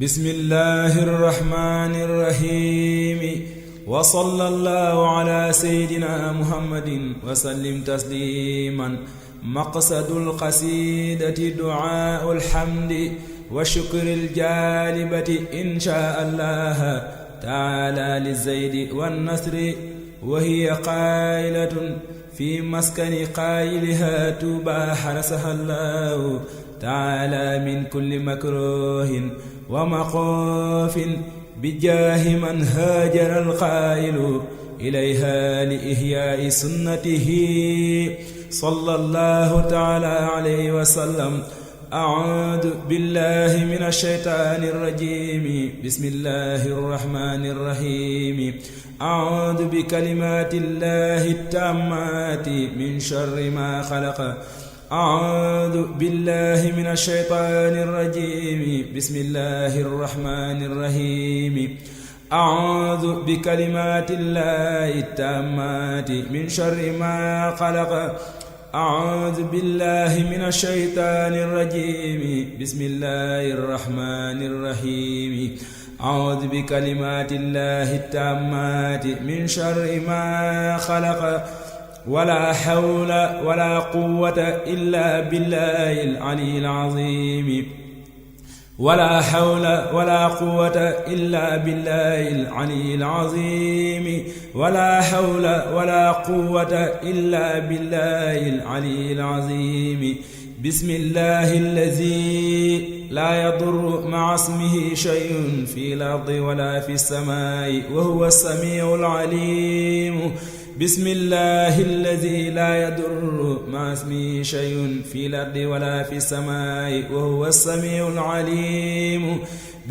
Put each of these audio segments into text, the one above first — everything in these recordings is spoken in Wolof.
بسم الله الرحمن الرحيم وصلى الله على سيدنا محمد وسلم تسليما. مقصد القصيدة دعاء الحمد وشكر الجالبة إن شاء الله تعالى للزيد والنصر، وهي قائلة في مسكن قائلها توبى حرسها الله تعالى من كل مكروه ومخوف بجاه من هاجر القائل إليها لإحياء سنته صلى الله تعالى عليه وسلم. أعوذ بالله من الشيطان الرجيم. بسم الله الرحمن الرحيم. أعوذ بكلمات الله التامات من شر ما خلق. أعوذ بالله من الشيطان الرجيم. بسم الله الرحمن الرحيم. أعوذ بكلمات الله التامات من شر ما خلق. أعوذ بالله من الشيطان الرجيم. بسم الله الرحمن الرحيم. أعوذ بكلمات الله التامات من شر ما خلق. ولا حول ولا قوة إلا بالله العلي العظيم. ولا حول ولا قوة إلا بالله العلي العظيم. ولا حول ولا قوة إلا بالله العلي العظيم. بسم الله الذي لا يضر مع اسمه شيء في الأرض ولا في السماء وهو السميع العليم. بسم الله الذي لا يضر مع اسمه شيء في الأرض ولا في السماء وهو السميع العليم.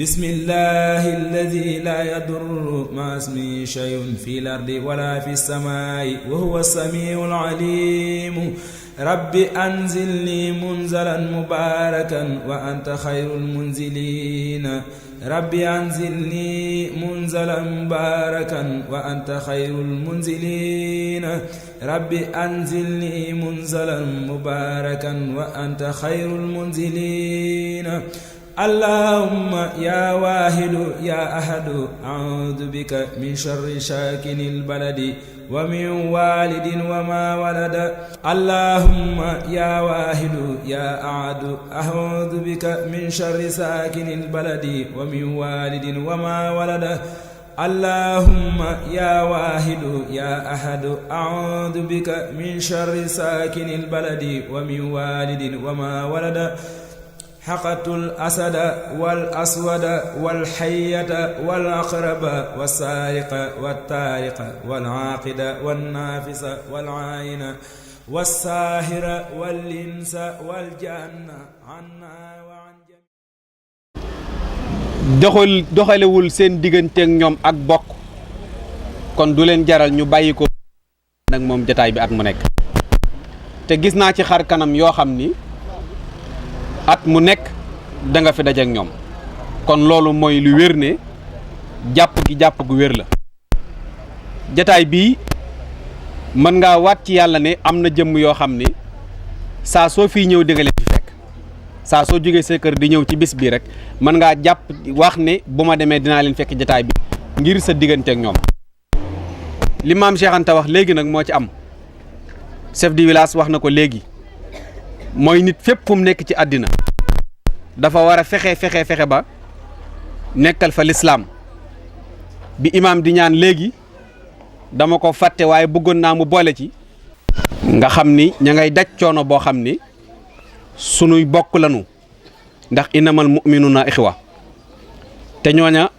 بسم الله الذي لا يضر مع اسمه شيء في الأرض ولا في السماء وهو السميع العليم. رب أنزلني منزلا مباركا وأنت خير المنزلين. رب أنزلني منزلا مباركا وأنت خير المنزلين. رب أنزلني منزلا مباركا وأنت خير المنزلين. اللهم يا واحد يا أحد أعوذ بك من شر ساكن البلد ومن والد وما ولد. اللهم يا واحد يا أحد أعوذ بك من شر ساكن البلد ومن والد وما ولد. اللهم يا واحد يا أحد أعوذ بك من شر ساكن البلد ومن والد وما ولد. حقت الأسد والأسود والحية والأقرب والسارق والتارق والعاقد والنافس والعين والساهر والإنس والجن عنا وعن جميع doxalewul seen digganteeg ñoom ak bokk kon du leen jaral ñu bàyyi ko nag moom jotaay bi at mu nekk te gis naa ci xar kanam yoo xam ni at mu nekk da nga fi daje ak ñoom kon loolu mooy lu wér ne jàpp gu wér la. jataay bii mën ngaa waat ci yàlla ne am na jëmm yoo xam ne saa soo fii ñëw di nga leen fi fekk saa soo jógee sa kër di ñëw ci bis bii rek mën ngaa jàpp wax ne bu ma demee dinaa leen fekk jataay bi ngir sa diggante ak ñoom. li maam Cheikh Anta wax léegi nag moo ci am chef de village wax na ko léegi. mooy nit fépp fu mu nekk ci àddina dafa war a fexe ba nekkal fa lislaam bi imaam di ñaan léegi dama ko fàtte waaye bëggoon naa mu boole ci nga xam ni ña ngay daj coono boo xam ni sunuy bokk lanu ndax innamal mu'minuna ixwa te ñooña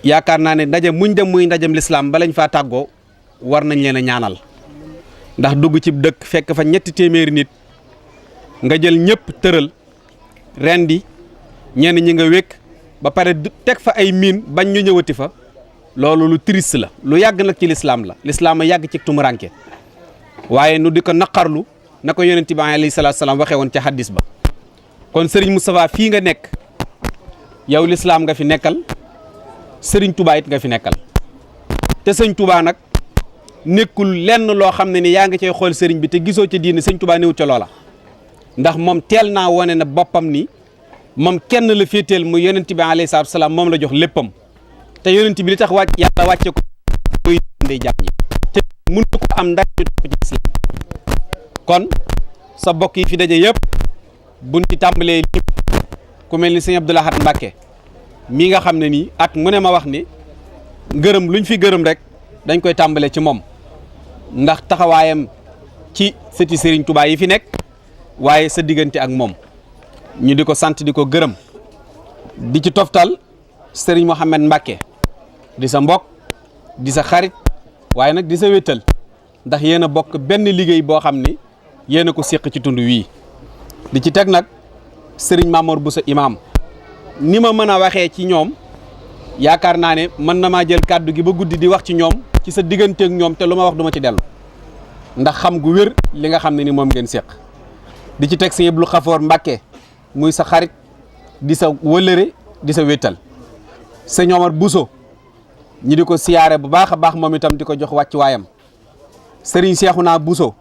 yaakaar naa ne ndaje muñ dem muy ndajem lislaam ba lañ faa tàggoo war nañ leen a ñaanal ndax dugg ci dëkk fekk fa 300 nit nga jël ñëpp tëral rendi ñenn ñi nga wékk ba pare teg fa ay miin bañ ñu ñëwati fa loolu lu triste la lu yàgg nag ci lislaam la lislaam a yàgg ci tumuranke waaye nu di ko naqarlu na ko yonent bi alayhi salaatu salaam waxee woon ca hadis ba. kon Serigne Moustapha fii nga nekk yow lislaam nga fi nekkal Serigne Touba it nga fi nekkal te sëñ Touba nag nekkul lenn loo xam ne ni yaa ngi cay xool Serigne bi te gisoo ca diine sëñ Touba newut ca loola. ndax moom teel naa wone na boppam ni moom kenn la féeteel mu yonent bi alayhi salaatu salaam moom la jox léppam te yonent bi li tax yàlla wàcce ko muy ndey jàmm ñi te mënu ko am ndax ñu topp ci islam. kon sa bokk yi fi daje yëpp buñ ci tàmbalee li ku mel ni sëñ Abdou Lahad Mbacké mii nga xam ne nii at mu ne ma wax ni ngërëm luñ fi gërëm rek dañ koy tàmbalee ci moom ndax taxawaayam ci sëti Serigne Touba yi fi nekk waaye sa diggante ak moom ñu di ko sant di ko gërëm di ci toftal Serigne Mohamed Mbacké di sa mbokk di sa xarit waaye nag di sa wéttal ndax yéen a bokk benn liggéey boo xam ni yéen a ko séq ci tund wii di ci teg nag Serigne Mamour Bousso imam ni ma mën a waxee ci ñoom yaakaar naa ne mën na maa jël kàddu gi ba guddi di wax ci ñoom ci sa digganteeg ñoom te lu ma wax duma ci dellu ndax xam gu wér li nga xam ne ni moom ngeen séq di ci teg sëñ Abdou Khafour Mbacké muy sa xarit di sa wëllëre di sa wéttal sëñ Omar Bousso ñi di ko siyaare bu baax a baax moom itam di ko jox wàcc waayam Serigne Cheikhouna Bousso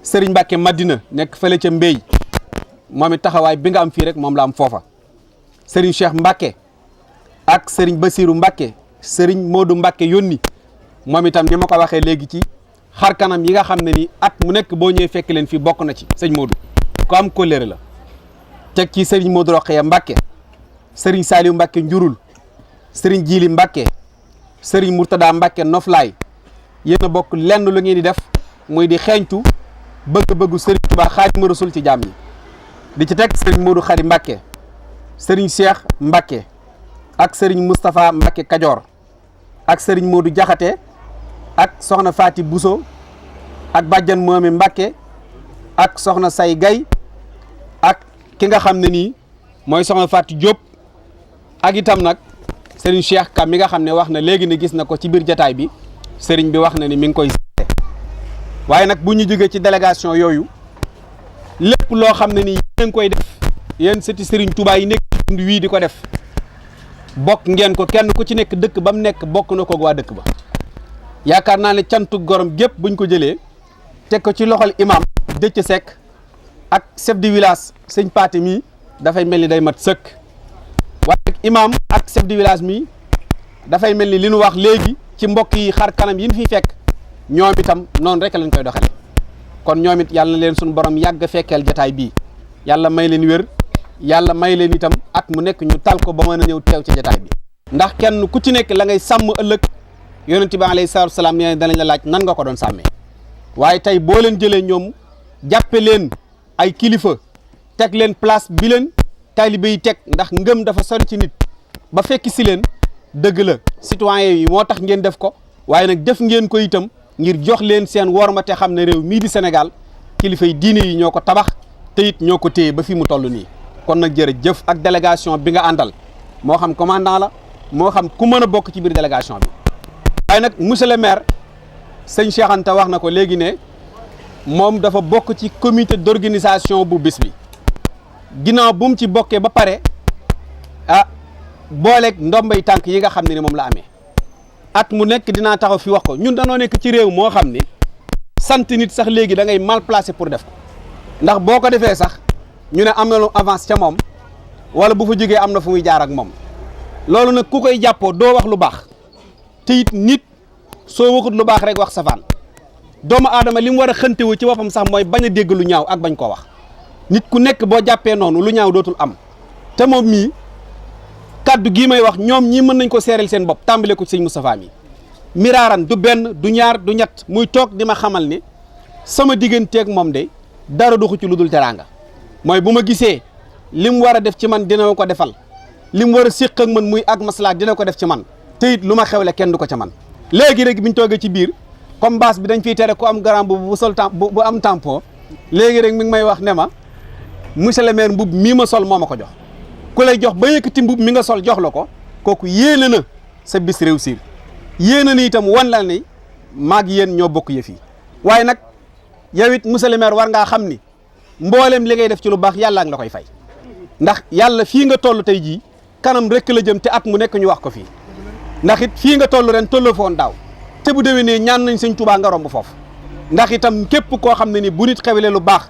Serigne Mbacké Madina nekk fële ca Mbey moom it taxawaay bi nga am fii rek moom la am foofa Serigne Cheikh Mbacké ak Serigne Bassirou Mbacké Serigne Modou Mbacké yónni moom itam ni ma ko waxee léegi ci xar kanam yi nga xam ne ni at mu nekk boo ñëwee fekk leen fii bokk na ci sëñ Modou ko am kóllëre la teg ci Serigne Modou Rokhaya Mbacké Serigne Saliou Mbacké Njurul Serigne Djili Mbacké Serigne Mourtada Mbacké Noflaay yéen a bokk lenn lu ngeen di def muy di xeeñtu bëgg-bëggu Serigne Touba Xaadimu Rasuul ci jaam yi di ci teg Serigne Modou Khari Mbacké Serigne Cheikh Mbacké ak Serigne Moustapha Mbacké Kajoor ak Serigne Modou Diakhaté ak soxna Faati Bousso ak bàjjan Moami Mbacké ak soxna Say Gay ak ki nga xam ne nii mooy soxna Faati Diop ak itam nag Serigne Cheikh Ka mi nga xam ne wax na léegi ne gis na ko ci biir jataay bi Serigne bi wax na ni mi ngi koy seete waaye nag bu ñu jógee ci délégation yooyu lépp loo xam ne nii yéen koy def yéen sëti Serigne Touba yi nekk ci tund wii di ko def bokk ngeen ko kenn ku ci nekk dëkk ba mu nekk bokk na ko waa dëkk ba yaakaar naa ne cantu gorom gépp buñ ko jëlee teg ko ci loxol imam Dëcc Seck ak chef de village sëñ Paate mii dafay mel ni day mat sëkk waaye imam ak chef de village mii dafay mel ni li nu wax léegi ci mbokk yi xar kanam yi ñu fiy fekk ñoom itam noonu rek lañ koy doxale kon ñoom it yàlla na leen suñu borom yàgg fekkeel jataay bii yàlla may leen wér yàlla may leen itam at mu nekk ñu tal ko ba mën a ñëw teew ci jataay bi ndax kenn ku ci nekk la ngay sàmm ëllëg yonent bi alayhi salaatu salaam nee danañ la laaj nan nga ko doon sàmmee waaye tey boo leen jëlee ñoom jàppe leen ay kilifa teg leen place bi leen taalibe yi teg ndax ngëm dafa sori ci nit ba fekk si leen dëgg la citoyen yi moo tax ngeen def ko waaye nag def ngeen ko itam ngir jox leen seen worma te xam ne réew mii di Sénégal kilifa yi diine yi ñoo ko tabax te it ñoo ko téye ba fi mu toll nii kon nag jërëjëf ak délégation bi nga àndal moo xam commandant la moo xam ku mën a bokk ci biir délégation bi waaye nag monsieur le maire sëñ Cheikh Anta wax na ko léegi ne moom dafa bokk ci comité d'organisation bu bis bi ginnaaw bu mu ci bokkee ba pare booleeg ndombay tànk yi nga xam ne ni moom la amee at mu nekk dinaa taxaw fi wax ko ñun danoo nekk ci réew moo xam ni sant nit sax léegi da ngay mal placé pour def ko ndax boo ko defee sax ñu ne am na lu avance ca moom wala bu fa jógee am na fu muy jaar ak moom loolu nag ku koy jàppoo doo wax lu baax te it nit soo waxut lu baax rek wax safaan doomu aadama li mu war a xëntewu ci boppam sax mooy bañ a dégg lu ñaaw ak bañ koo wax nit ku nekk boo jàppee noonu lu ñaaw dootul am te moom mii kaddu gii may wax ñoom ñii mën nañ ko seereel seen bopp tàmbale ko ci sëñ Moustapha mi miraaran du benn du ñaar du ñett muy toog di ma xamal ni sama digganteeg moom de dara doxu ci lu dul teraanga mooy bu ma gisee li mu war a def ci man dina ko defal li mu war a séq ak man muy ak maslaa dina ko def ci man te it lu ma xewle kenn du ko ca man léegi rek biñ toogee ci biir comme baas bi dañ fiy tere ku am garam bu sol bu am tampon léegi rek mi ngi may wax ne ma monsieur le maire mbub mii ma sol moo ma ko jox ku lay jox ba yëkkati mbub mi nga sol jox la ko kooku yéene na sa bis réussir yéene na itam wan la ni maag yéen ñoo bokk yëf yi waaye nag yow it monsieur le maire war ngaa xam ni mboolem li ngay def ci lu baax yàlla nga la koy fay ndax yàlla fii nga toll tey jii kanam rek la jëm te at mu nekk ñu wax ko fii ndax it fii nga toll ren tolloo foon daaw te bu déwénee ñaan nañ sëñ Tuubaa nga romb foofu ndax itam képp koo xam ne ni bu nit xewle lu baax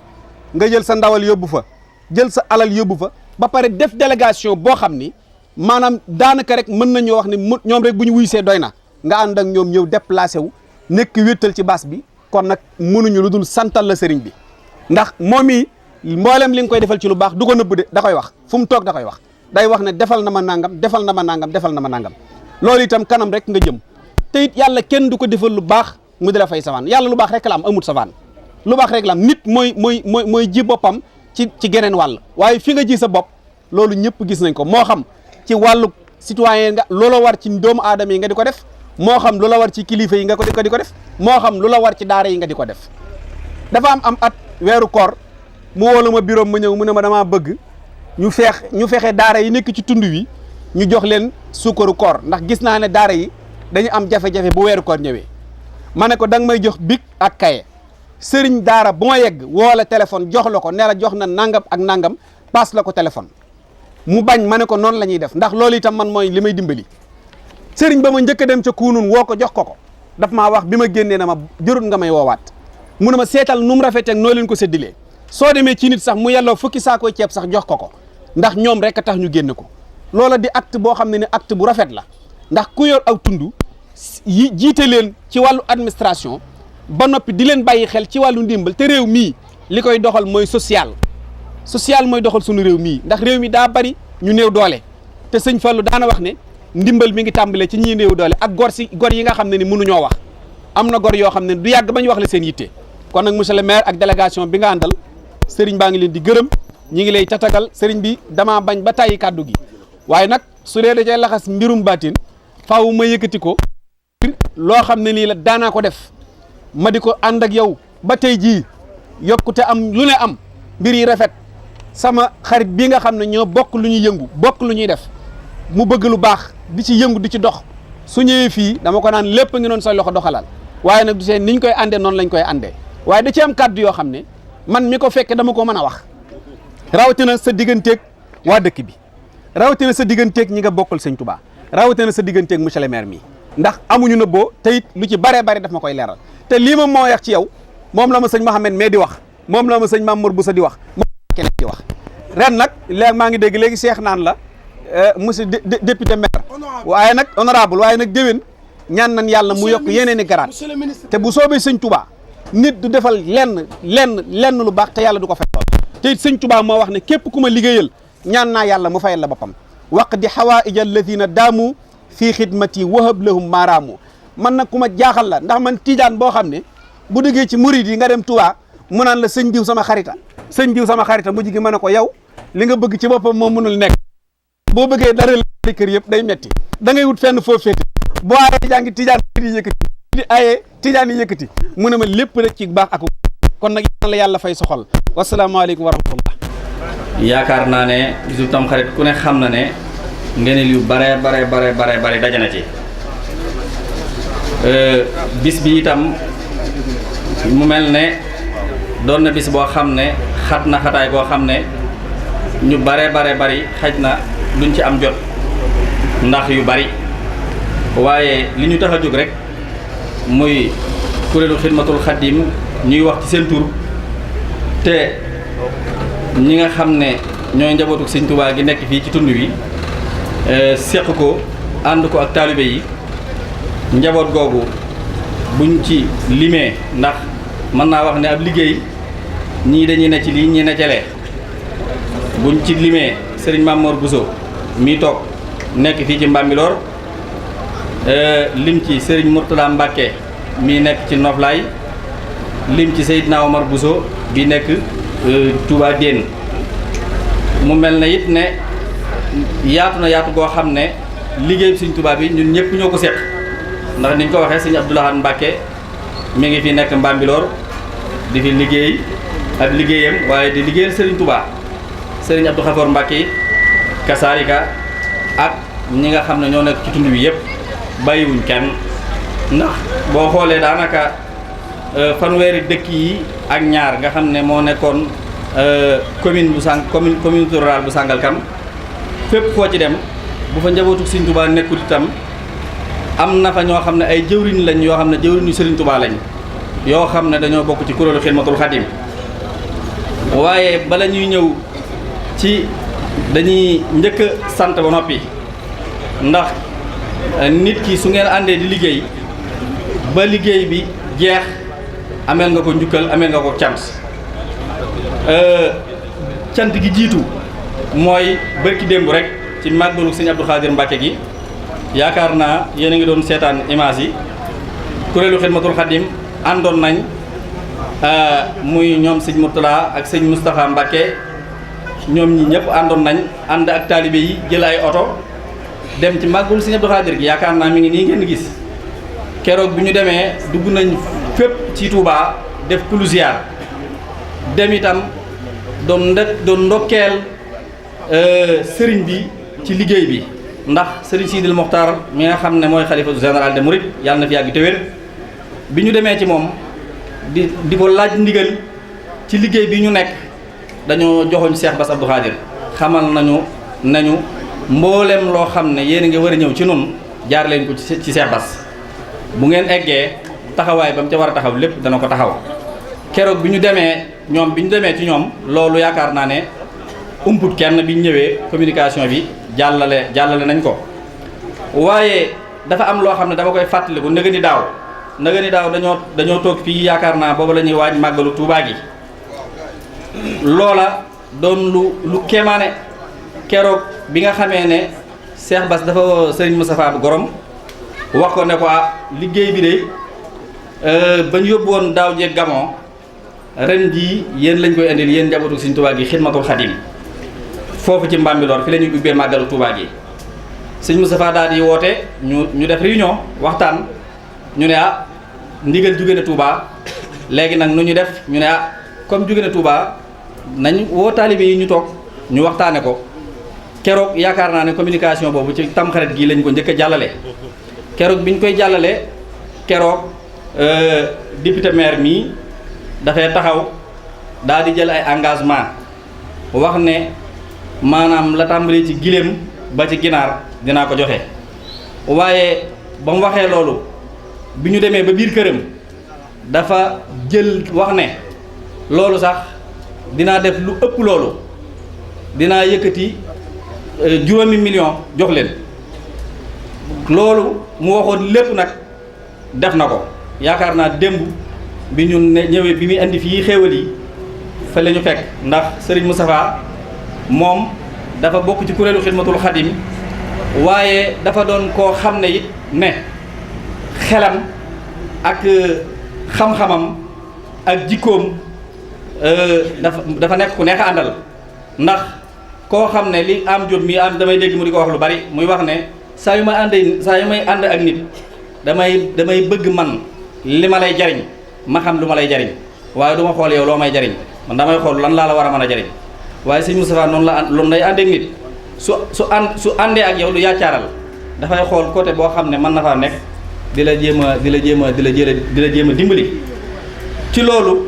nga jël sa ndawal yóbbu fa jël sa alal yóbbu fa ba pare def délégation boo xam ni maanaam daanaka rek mën nañoo wax ne ñoom rek bu ñu wuysee doy na nga ànd ak ñoom ñëw déplacé wu nekk wéttal ci baas bi kon nag mënuñu lu dul santal la sëriñ bi ndax moom i mboolem li nga koy defal ci lu baax du ko nëbb de da koy wax fu mu toog da koy wax day wax ne defal na ma nangam defal na ma nangam defal na ma nangam loolu itam kanam rek nga jëm te it yàlla kenn du ko defal lu baax mu di la fay savaan yàlla lu baax rek la am amut savaan lu baax rek la am nit mooy ji boppam ci geneen wàll waaye fi nga ji sa bopp loolu ñëpp gis nañ ko moo xam ci wàllu citoyen nga loola war ci doomu aadama yi nga di ko def moo xam lu la war ci kilifa yi nga ko di ko def moo xam lu la war ci daara yi nga di ko def dafa am at weeru koor mu wóolu ma bureau ma ñëw mu ne ma damaa bëgg ñu fexe daara yi nekk ci tund wi ñu jox leen sukkaru koor ndax gis naa ne daara yi dañu am jafe-jafe bu weeru koor ñëwee ma ne ko da nga may jox bic ak kaye sëriñ daara bu ma yegg woo la téléphone jox la ko ne la jox na nangam ak nangam paas la ko téléphone mu bañ ma ne ko noonu la ñuy def ndax loolu itam man mooy li may dimbali sëriñ ba ma njëkk a dem ca kuunun woo ko jox ko daf maa wax bi ma génnee na ma jërut nga may woowaat mu ne ma seetal nu mu rafetee ak noo leen ko séddilee soo demee ci nit sax mu yelloo fukki saakooy ceeb sax jox ko ndax ñoom rek a tax ñu génne ko loola di acte boo xam ne acte bu rafet la ndax ku yor aw tund yi jiite leen ci wàllu administration ba noppi di leen bàyyi xel ci wàllu ndimbal te réew mii li koy doxal mooy social mooy doxal sunu réew mii ndax réew mi daa bari ñu néew doole te sëñ Fallou daana wax ne ndimbal mi ngi tàmbalee ci ñi néew doole ak gor yi nga xam ne ni mënuñoo wax am na gor yoo xam ne du yàgg ba ñu wax la seen yitte kon nag monsieur le maire ak délégation bi nga àndal sëriñ baa ngi leen di gërëm ñi ngi lay tatagal sëriñ bi damaa bañ ba tàyyi kàddu gi waaye nag su dee da cay laxas mbirum baatin faaw ma yëkkati ko loo xam ne lii la daanaa ko def ma di ko ànd ak yow ba tey jii yokkute am lu ne am mbir yi rafet sama xarit bii nga xam ne ñoo bokk lu ñuy yëngu bokk lu ñuy def mu bëgg lu baax di ci yëngu di ci dox su ñëwee fii dama ko naan lépp ngi noonu say loxo doxalal waaye nag du see niñ koy àndee noonu lañ koy àndee waaye da ci am kàddu yoo xam ne man mi ko fekke dama ko mën a wax rawatina sa digganteeg waa dëkk bi rawatina sa digganteeg ñi nga bokkal sëñ Touba rawatina sa digganteeg monsieur le maire mi ndax amuñu nëbboo te it lu ci baree bari daf ma koy leeral te lii moom moo wax ci yow moom la ma sëñ Mouhamed mais di wax moom la ma sëñ Mamour Boussa di wax moom keneen di wax ren nag léegi maa ngi dégg léegi Cheikh naan la monsieur député maire waaye nag honorable waaye nag déwén ñaan nañ yàlla mu yokk yeneen i garaat te bu soobee sëñ Touba nit du defal lenn lu baax te yàlla du ko fay te it sëñ Touba moo wax ne képp ku ma liggéeyal ñaan naa yàlla mu fayal la boppam waq di xawaaija alladina daamu fii xidmati wahab lahum maaraamu man nag ku ma jaaxal la ndax man tiijaan boo xam ne bu duggee ci murid yi nga dem Touba mu naan la sëñ diw sama xarita mu jigi mën a ko yow li nga bëgg ci boppam moo mënul nekk boo bëggee dara la kër yëpp day metti da ngay wut fenn foo féete boo aayee jàngi tijaan yi yëkkati di aayee tijaan yi yëkkati mu ne ma lépp rek ci baax ak kon nag yàlla yàlla fay soxol wasalaamaaleykum wa rahmatullah yaakaar naa ne bisu Tamxarit ku ne xam na ne ngeneel yu bare daje na ci bis bi itam mu mel ne doon na bis boo xam ne xat na xataay boo xam ne ñu bare bari xaj na duñ ci am jot ndax yu bari waaye li ñu tax a jóg rek muy kuréelu xidmatul xadim ñuy wax ci seen tur te ñi nga xam ne ñooy njabootu sëñ Tuubaa gi nekk fii ci tund wi seq ko ànd ko ak taalibe yi njaboot googu buñ ci limee ndax mën naa wax ne ab liggéey ñii dañuy ne ci lii ñii ne ca lee buñ ci limee sëriñ Mamour Bousso mii toog nekk fii ci Mbambilor lim ci sëriñ Mourtada Mbacke mii nekk ci Noflaay lim ci Seydina Omar Bousso bi nekk Touba Déen mu mel na it ne yaatu na yaatu goo xam ne liggéey sëriñ Touba bi ñun ñëpp ñoo ko seq ndax niñ ko waxee sëriñ Abdoulahan Mbacke mi ngi fi nekk Mbambilor di fi liggéey ak liggéeyam waaye di liggéeyal sëriñ Touba sëriñ Abdou Khafor Mbacke kasaalika ak ñi nga xam ne ñoo nekk ci tund wi yëpp bàyyiwuñ kenn ndax boo xoolee daanaka fanweeri dëkk yi ak ñaar nga xam ne moo nekkoon commune rurale bu Sangalkam fépp foo ci dem bu fa njabootu Sëriñ Touba nekkul itam am na fa ñoo xam ne ay jëwriñ lañ yoo xam ne jëwriñu Sëriñ Touba lañ yoo xam ne dañoo bokk ci kuréelu Xidmatul Xadim waaye bala ñuy ñëw ci dañuy njëkk a sant ba noppi ndax nit ki su ngeen àndee di liggéey ba liggéey bi jeex ameel nga ko njukkal ameel nga ko cant cant gi jiitu mooy bërki démb rek ci màggalu sëñ Abdou Khadir Mbacke gi yaakaar naa yéen a ngi doon seetaan image yi kuréelu Xidmatul Xadim àndoon nañ muy ñoom sëñ Mourtala ak sëñ Moustapha Mbacke ñoom ñi ñëpp àndoon nañ ànd ak taalibe yi jël ay oto dem ci màggalu sëñ Abdou Khadir gi yaakaar naa mi ngi nii ngeen gis keroog bi ñu demee dugg nañ fépp ci Touba def kulu ziar dem itam doon ndokkeel sëriñ bi ci liggéey bi ndax sëriñ Sidil Mokhtar mi nga xam ne mooy xalifa général de Mouride yàlla na fi yàgg te wér bi ñu demee ci moom di ko laaj ndigal ci liggéey bi ñu nekk dañoo joxoñ Cheikh Bass Abdou Khadir xamal nañu mboolem loo xam ne yéen a ngi war a ñëw ci noonu jaar leen ko ci Cheikh Bass bu ngeen eggee taxawaay ba mu ca war a taxaw lépp dana ko taxaw keroog bi ñu demee ci ñoom loolu yaakaar naa ne umput kenn bi ñu ñëwee communication bi jàllale nañ ko waaye dafa am loo xam ne dama koy fàttaliku nëga ni daaw dañoo toog fii yaakaar naa boobu la ñuy waaj màggalu Tuubaa gi loola doon lu kéemaane keroog bi nga xamee ne Cheikh Bass dafa woo Serigne Moustapha Gorom wax ko ne ko liggéey bi de ba ñu yóbbu woon daaw jeeg gamoo ren jii yéen lañ koy indil yéen njabootu Serigne Touba gi Xidmatul Xadim foofu ci Mbambilor fi la ñuy ubbee màggalu Touba gi Serigne Moustapha daal di woote ñu def réunion waxtaan ñu ne ndigal jóge na Touba léegi nag nu ñu def ñu ne comme jóge na Touba nañ woo taalibe yi ñu toog ñu waxtaane ko keroog yaakaar naa ne communication boobu ci tamxarit gii lañ ko njëkk a jàllale keroog bi ñu koy jàllale keroog député maire mii dafay taxaw daal di jël ay engagement wax ne maanaam la tàmbalee ci giléem ba ci ginaar dinaa ko joxe waaye ba mu waxee loolu bi ñu demee ba biir këram dafa jël wax ne loolu sax dinaa def lu ëpp loolu dinaa yëkkati 5 millions jox leen loolu mu waxoon lépp nag def na ko yaakaar naa démb bi ñu ñëwee bi muy indi fii xéewal yi fa la ñu fekk ndax Serigne Moustapha moom dafa bokk ci kuréelu Xidmatul Xadim waaye dafa doon koo xam ne it ne xelam ak xam-xamam ak jikkoom dafa nekk ku neex a àndal ndax koo xam ne li am jot mi am damay dégg mu di ko wax lu bari muy wax ne saa yu may ànd ak nit damay bëgg man li ma lay jariñ ma xam lu ma lay jariñ waaye du ma xool yow loo may jariñ man damay xool lan laa la war a mën a jariñ waaye sëñ Moustapha noonu lay ànd ak nit su àndee ak yow lu yaacaaral dafay xool côté boo xam ne mën na faa nekk di la jéem a dimbali ci loolu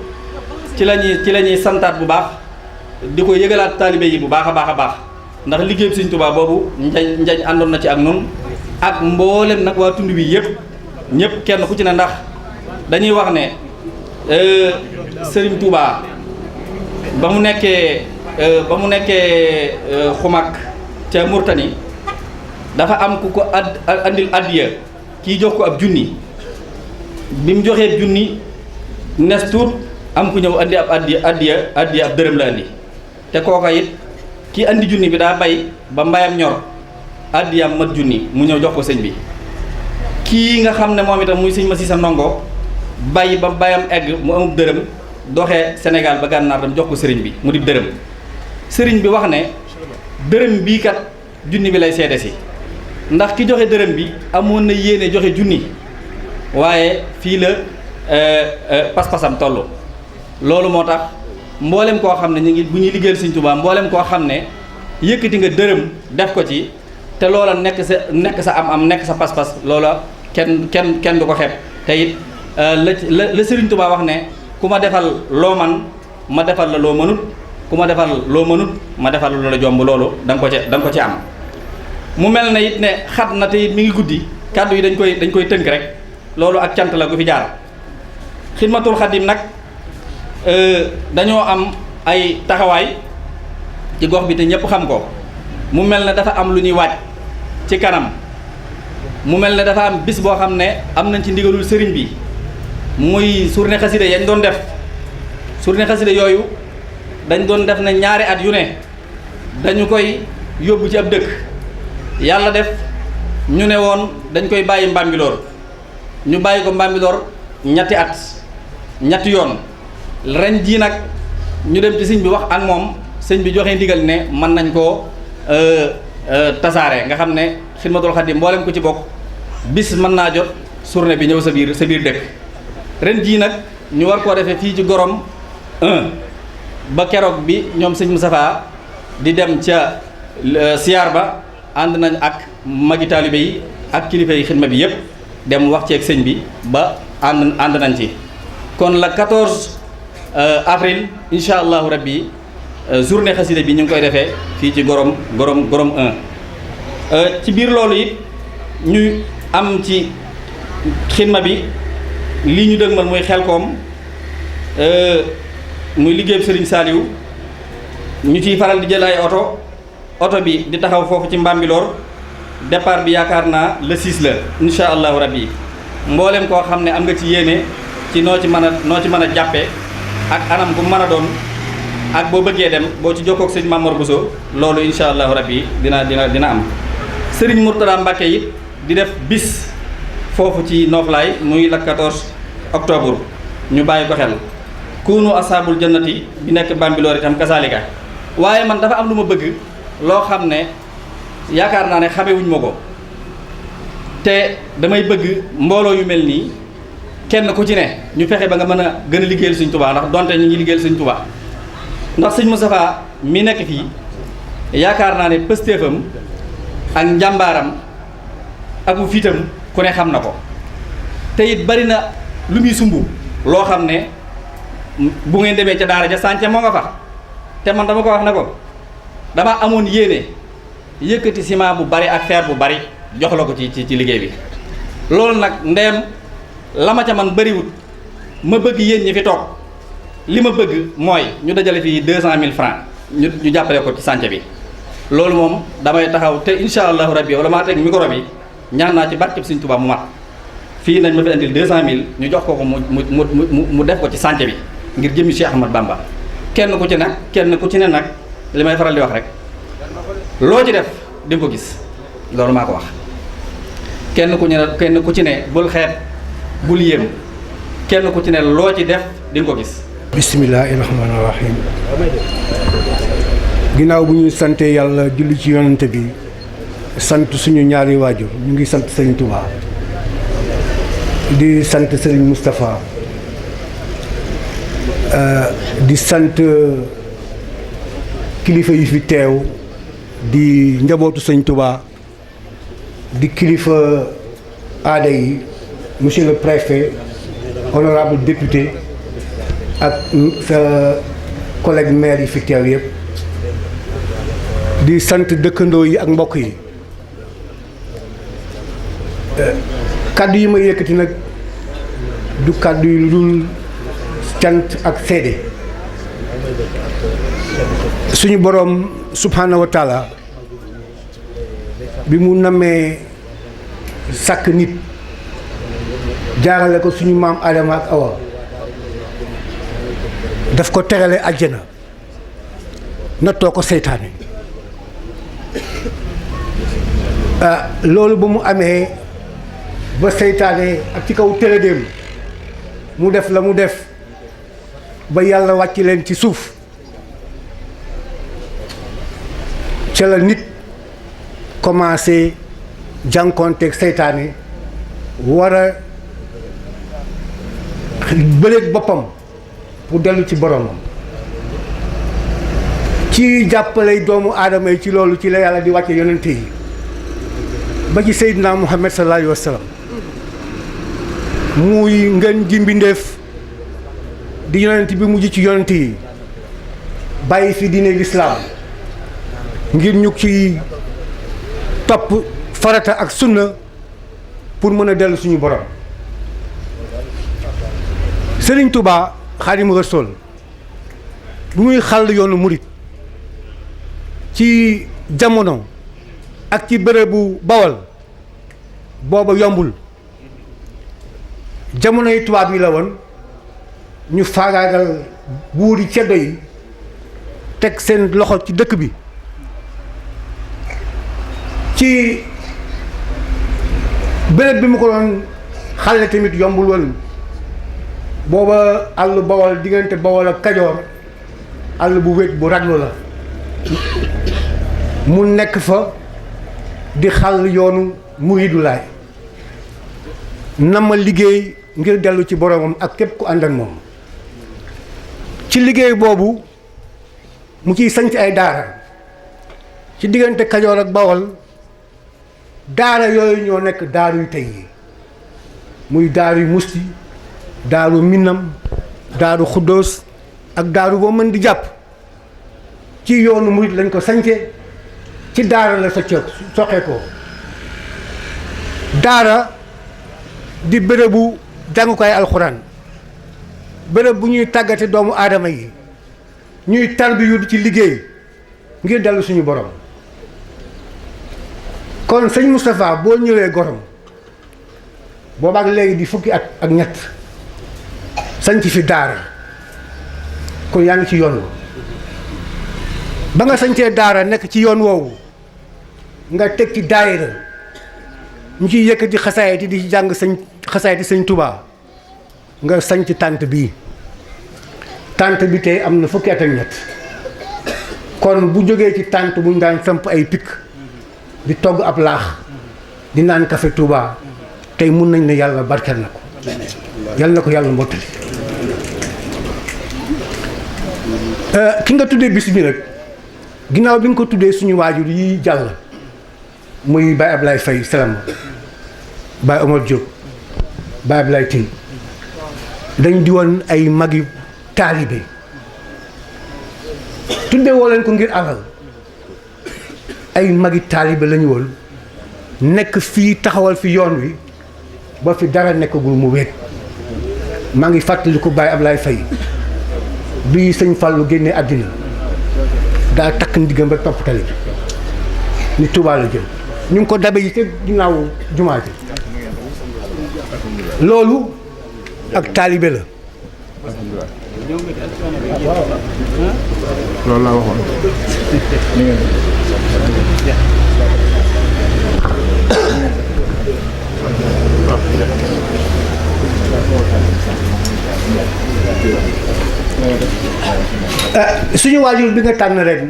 ci la ñuy santaat bu baax di ko yëgalaat taalibe yi bu baax a baax ndax liggéey Sëñ Tuubaa boobu njañ àndoon na ci ak noonu ak mboolem nag waa tund bi ñëpp kenn ku ci ne ndax dañuy wax ne Sëriñ Tuubaa ba mu nekkee xumak ca Murtani dafa am ku ko andil addiya kii jox ko ab junni bi mu joxee junni nes tuut am ku ñëw andi ab addiya ab dërëm la andi te kooka it kii andi junni bi daa bay ba mbayam ñor addiyam mat junni mu ñëw jox ko sëñ bi kii nga xam ne moom itam muy sëñ ma si sa ndongo bay ba bayam egg mu amub dërëm doxee Sénégal ba gànnaar dam jox ko sëriñ bi mu di dërëm sëriñ bi wax ne dërëm bii kat junni bi lay seede si ndax ki joxe dërëm bi amoon na yéene joxe junni waaye fii la pas-pasam toll loolu moo tax mboolem koo xam ne ñu ngi bu ñuy liggéeyal Sëñ Tuubaa mboolem koo xam ne yëkkati nga dërëm def ko ci te loola nekk sa am nekk sa pas-pas loola kenn du ko xeeb te it la Sëriñ Tuubaa wax ne ku ma defal loo man ma defal la loo mënut ku ma defal loo mënut ma defal la jomb loolu da nga ko ci am mu mel ne it ne xat na te it mi ngi guddi kàddu yi dañ koy tënk rek loolu ak cant la gu fi jaar Xidmatul Xadim nag dañoo am ay taxawaay ci gox bi te ñëpp xam ko mu mel ne dafa am lu ñuy waaj ci kanam, mu mel ne dafa am bis boo xam ne am nañ ci ndigalul sëriñ bi muy journée xasida yañ doon def. journée xasida yooyu dañ doon def ne ñaari at yu ne dañu koy yóbbu ci ab dëkk, yàlla def ñu ne woon dañ koy bàyyi Mbambilor, ñu bàyyi ko Mbambilor ñetti at ñetti yoon. ren jii nag ñu dem ci sëñ bi wax ak moom, sëñ bi joxe ndigal ne mën nañ koo tasaare, nga xam ne Xidmatul Xaadim mboolem ku ci bokk bis mën naa jot journée bi ñëw sa biir dëkk. ren jii nag ñu war koo defee fii ci Gorom 1 ba keroog bi ñoom sëñ Moustapha di dem ca siyaar ba ànd nañ ak magi taalibe yi ak kilifa yi xidma bi yëpp dem wax ci ak sëñ bi ba ànd nañ ci. kon la 14 avril incha allahu rabbi journée xasida bi ñu ngi koy defee fii ci Gorom 1. ci biir loolu it ñu am ci xidma bi lii ñu dëgmal muy Xelkom muy liggéeyu Serigne Saliou ñu ciy faral di jël ay oto bi di taxaw foofu ci Mbambilor. départ bi yaakaar naa le 6 la incha allahu rabbi mboolem koo xam ne am nga ci yéene ci noo ci mën a jàppee ak anam bu mën a doon ak boo bëggee dem boo ci jokkoo ak sëñ Mamor Bousso loolu incha allahu rabbi dina am. Serigne Mourtada Mbacke it di def bis foofu ci Noflaay muy la 14 octobre ñu bàyyi ko xel. kuunu asaabul jannati bi nekk Bambilor itam kasaalika. waaye man dafa am lu ma bëgg loo xam ne yaakaar naa ne xamewuñ ma ko te damay bëgg mbooloo yu mel nii kenn ku ci ne ñu fexe ba nga mën a gën a liggéeyal Sëñ Tuubaa, ndax donte ñu ngi liggéeyal Sëñ Tuubaa. ndax sëñ Moustapha mi nekk fii yaakaar naa ne pëstéefam ak njàmbaaram ak mu fiitam ku ne xam na ko te it bari na lu muy sumb loo xam ne bu ngeen demee ca daara ja sànce moo nga fa. te man dama ko wax ne ko dama amoon yéene yëkkati ciment bu bari ak fer bu bari jox la ko ci liggéey bi. loolu nag ndeem la ma ca man bariwut ma bëgg yéen ñi fi toog li ma bëgg mooy ñu dajale fii 200 000 francs ñu jàppale ko ci sànce bi. loolu moom damay taxaw te incha allahu rabbi wala maa teg micro bi ñaan naa ci barkeb Sëñ Tuubaa mu mat fii nañ ma fi andil 200 000 ñu jox ko mu def ko ci sànce bi ngir jëmi Cheikh Ahmad Bamba. kenn ku ci ne nag li may faral di wax rek loo ci def di nga ko gis loolu maa ko wax. kenn ku ci ne bul xeeb bul yéem kenn ku ci ne loo ci def di nga ko gis. bismillaahi rahmaani rahiim. ginnaaw bu ñu sante yàlla julli ci yonante bi sant suñu ñaari waajur ñu ngi sant Serigne Touba di sant Serigne Moustapha di sant kilifa yi fi teew di njabootu Serigne Touba di kilifa aada yi monsieur le préfet honorable député ak sa collègue maire yi fi teew yëpp di sant dëkkandoo yi ak mbokk yi. kàddu yi ma yëkkati nag du kàddu yi lu dul cant ak seede. suñu boroom subhaanahu wa taala bi mu namee sàkk nit jaarale ko suñu maam Adama ak Awa daf ko terale àjjana nattoo ko seytaane. loolu ba mu amee ba seytaane ak ci kaw tëradéem mu def la mu def ba yàlla wàcc leen ci suuf ca la nit commencé jànkoonteeg seytaane war a bëreeg boppam pour dellu ci boromam. ci jàppale doomu aadama yi ci loolu ci la yàlla di wàcce yonente yi ba ci Seydina Muhammad sallallahu alayhi wa sallam muy ngeen ji mbindéef di yonent bi mujj ci yonent yi bàyyi fi diine lislaam ngir ñu ci topp farata ak sunna pour mën a dellu suñu borom. Serigne Touba Xaadimu Rasuul bu muy xàll yoonu murit ci jamono ak ci bërëbu Bawol booba yombul jamono yi tubaab yi la woon ñu faagaagal buuri ceddo yi teg seen loxo ci dëkk bi ci bërëb bi mu ko doon xale tamit yombul woon booba àll Bawol diggante Bawol ak Kajoor àll bu wéet bu raglu la mu nekk fa di xàll yoonu Muriidu Laay nama liggéey ngir dellu ci boromam ak képp ku ànd ak moom ci liggéey boobu mu ciy sanc ay daara ci diggante Kajoor ak Bawol daara yooyu ñoo nekk daaru yu tey yi muy daaru Musti daaru Minam daaru Xuddoos ak daaru boo mën di jàpp ci yoonu murit lañ ko sance ci daara la soqee ko daara di bërëbu jàngukaay alxuraan bërëb bu ñuy tàggate doomu aadama yi ñuy tarbiyu di ci liggéey ngir dellu suñu borom kon sëñ Moustapha boo ñëwee Gorom boobaak léegi di fukki at ak ñett sanc fi daara kon yaa ngi ci yoon ba nga sañcee daara nekk ci yoon woowu nga teg ci daayira ñu ciy yëkkati xasaayati di jàng sëñ xasaayati sëñ Touba nga sañc tànt bii tànt bi tey am na fukki at ak ñett kon bu jógee ci tànt bu ñu daan samp ay pikk di togg ab laax di naan café Touba tey mun nañ ne yàlla barkeel na ko yàlla na ko yàlla mbottali ki nga tuddee bis bi nag ginnaaw bi nga ko tuddee suñu waajur yi jàll muy Baye Ablaye Faye Salam Baye Omar Diop Baye Ablaye Tine dañ di woon ay magi taalibe tuddee woo leen ko ngir alal ay magi taalibe lañu woon nekk fii taxawal fi yoon wi ba fi dara nekkagul mu wéet maa ngi fàttaliku Baye Ablaye Faye bi sëñ Fallou génnee àddina daa takk ndiggam ba topp tali bi ni Touba la jëm ñu ngi ko dabe yi te ginnaaw jumaa ji loolu ak taalibe la loolu laa waxoon suñu waajur bi nga tànn ren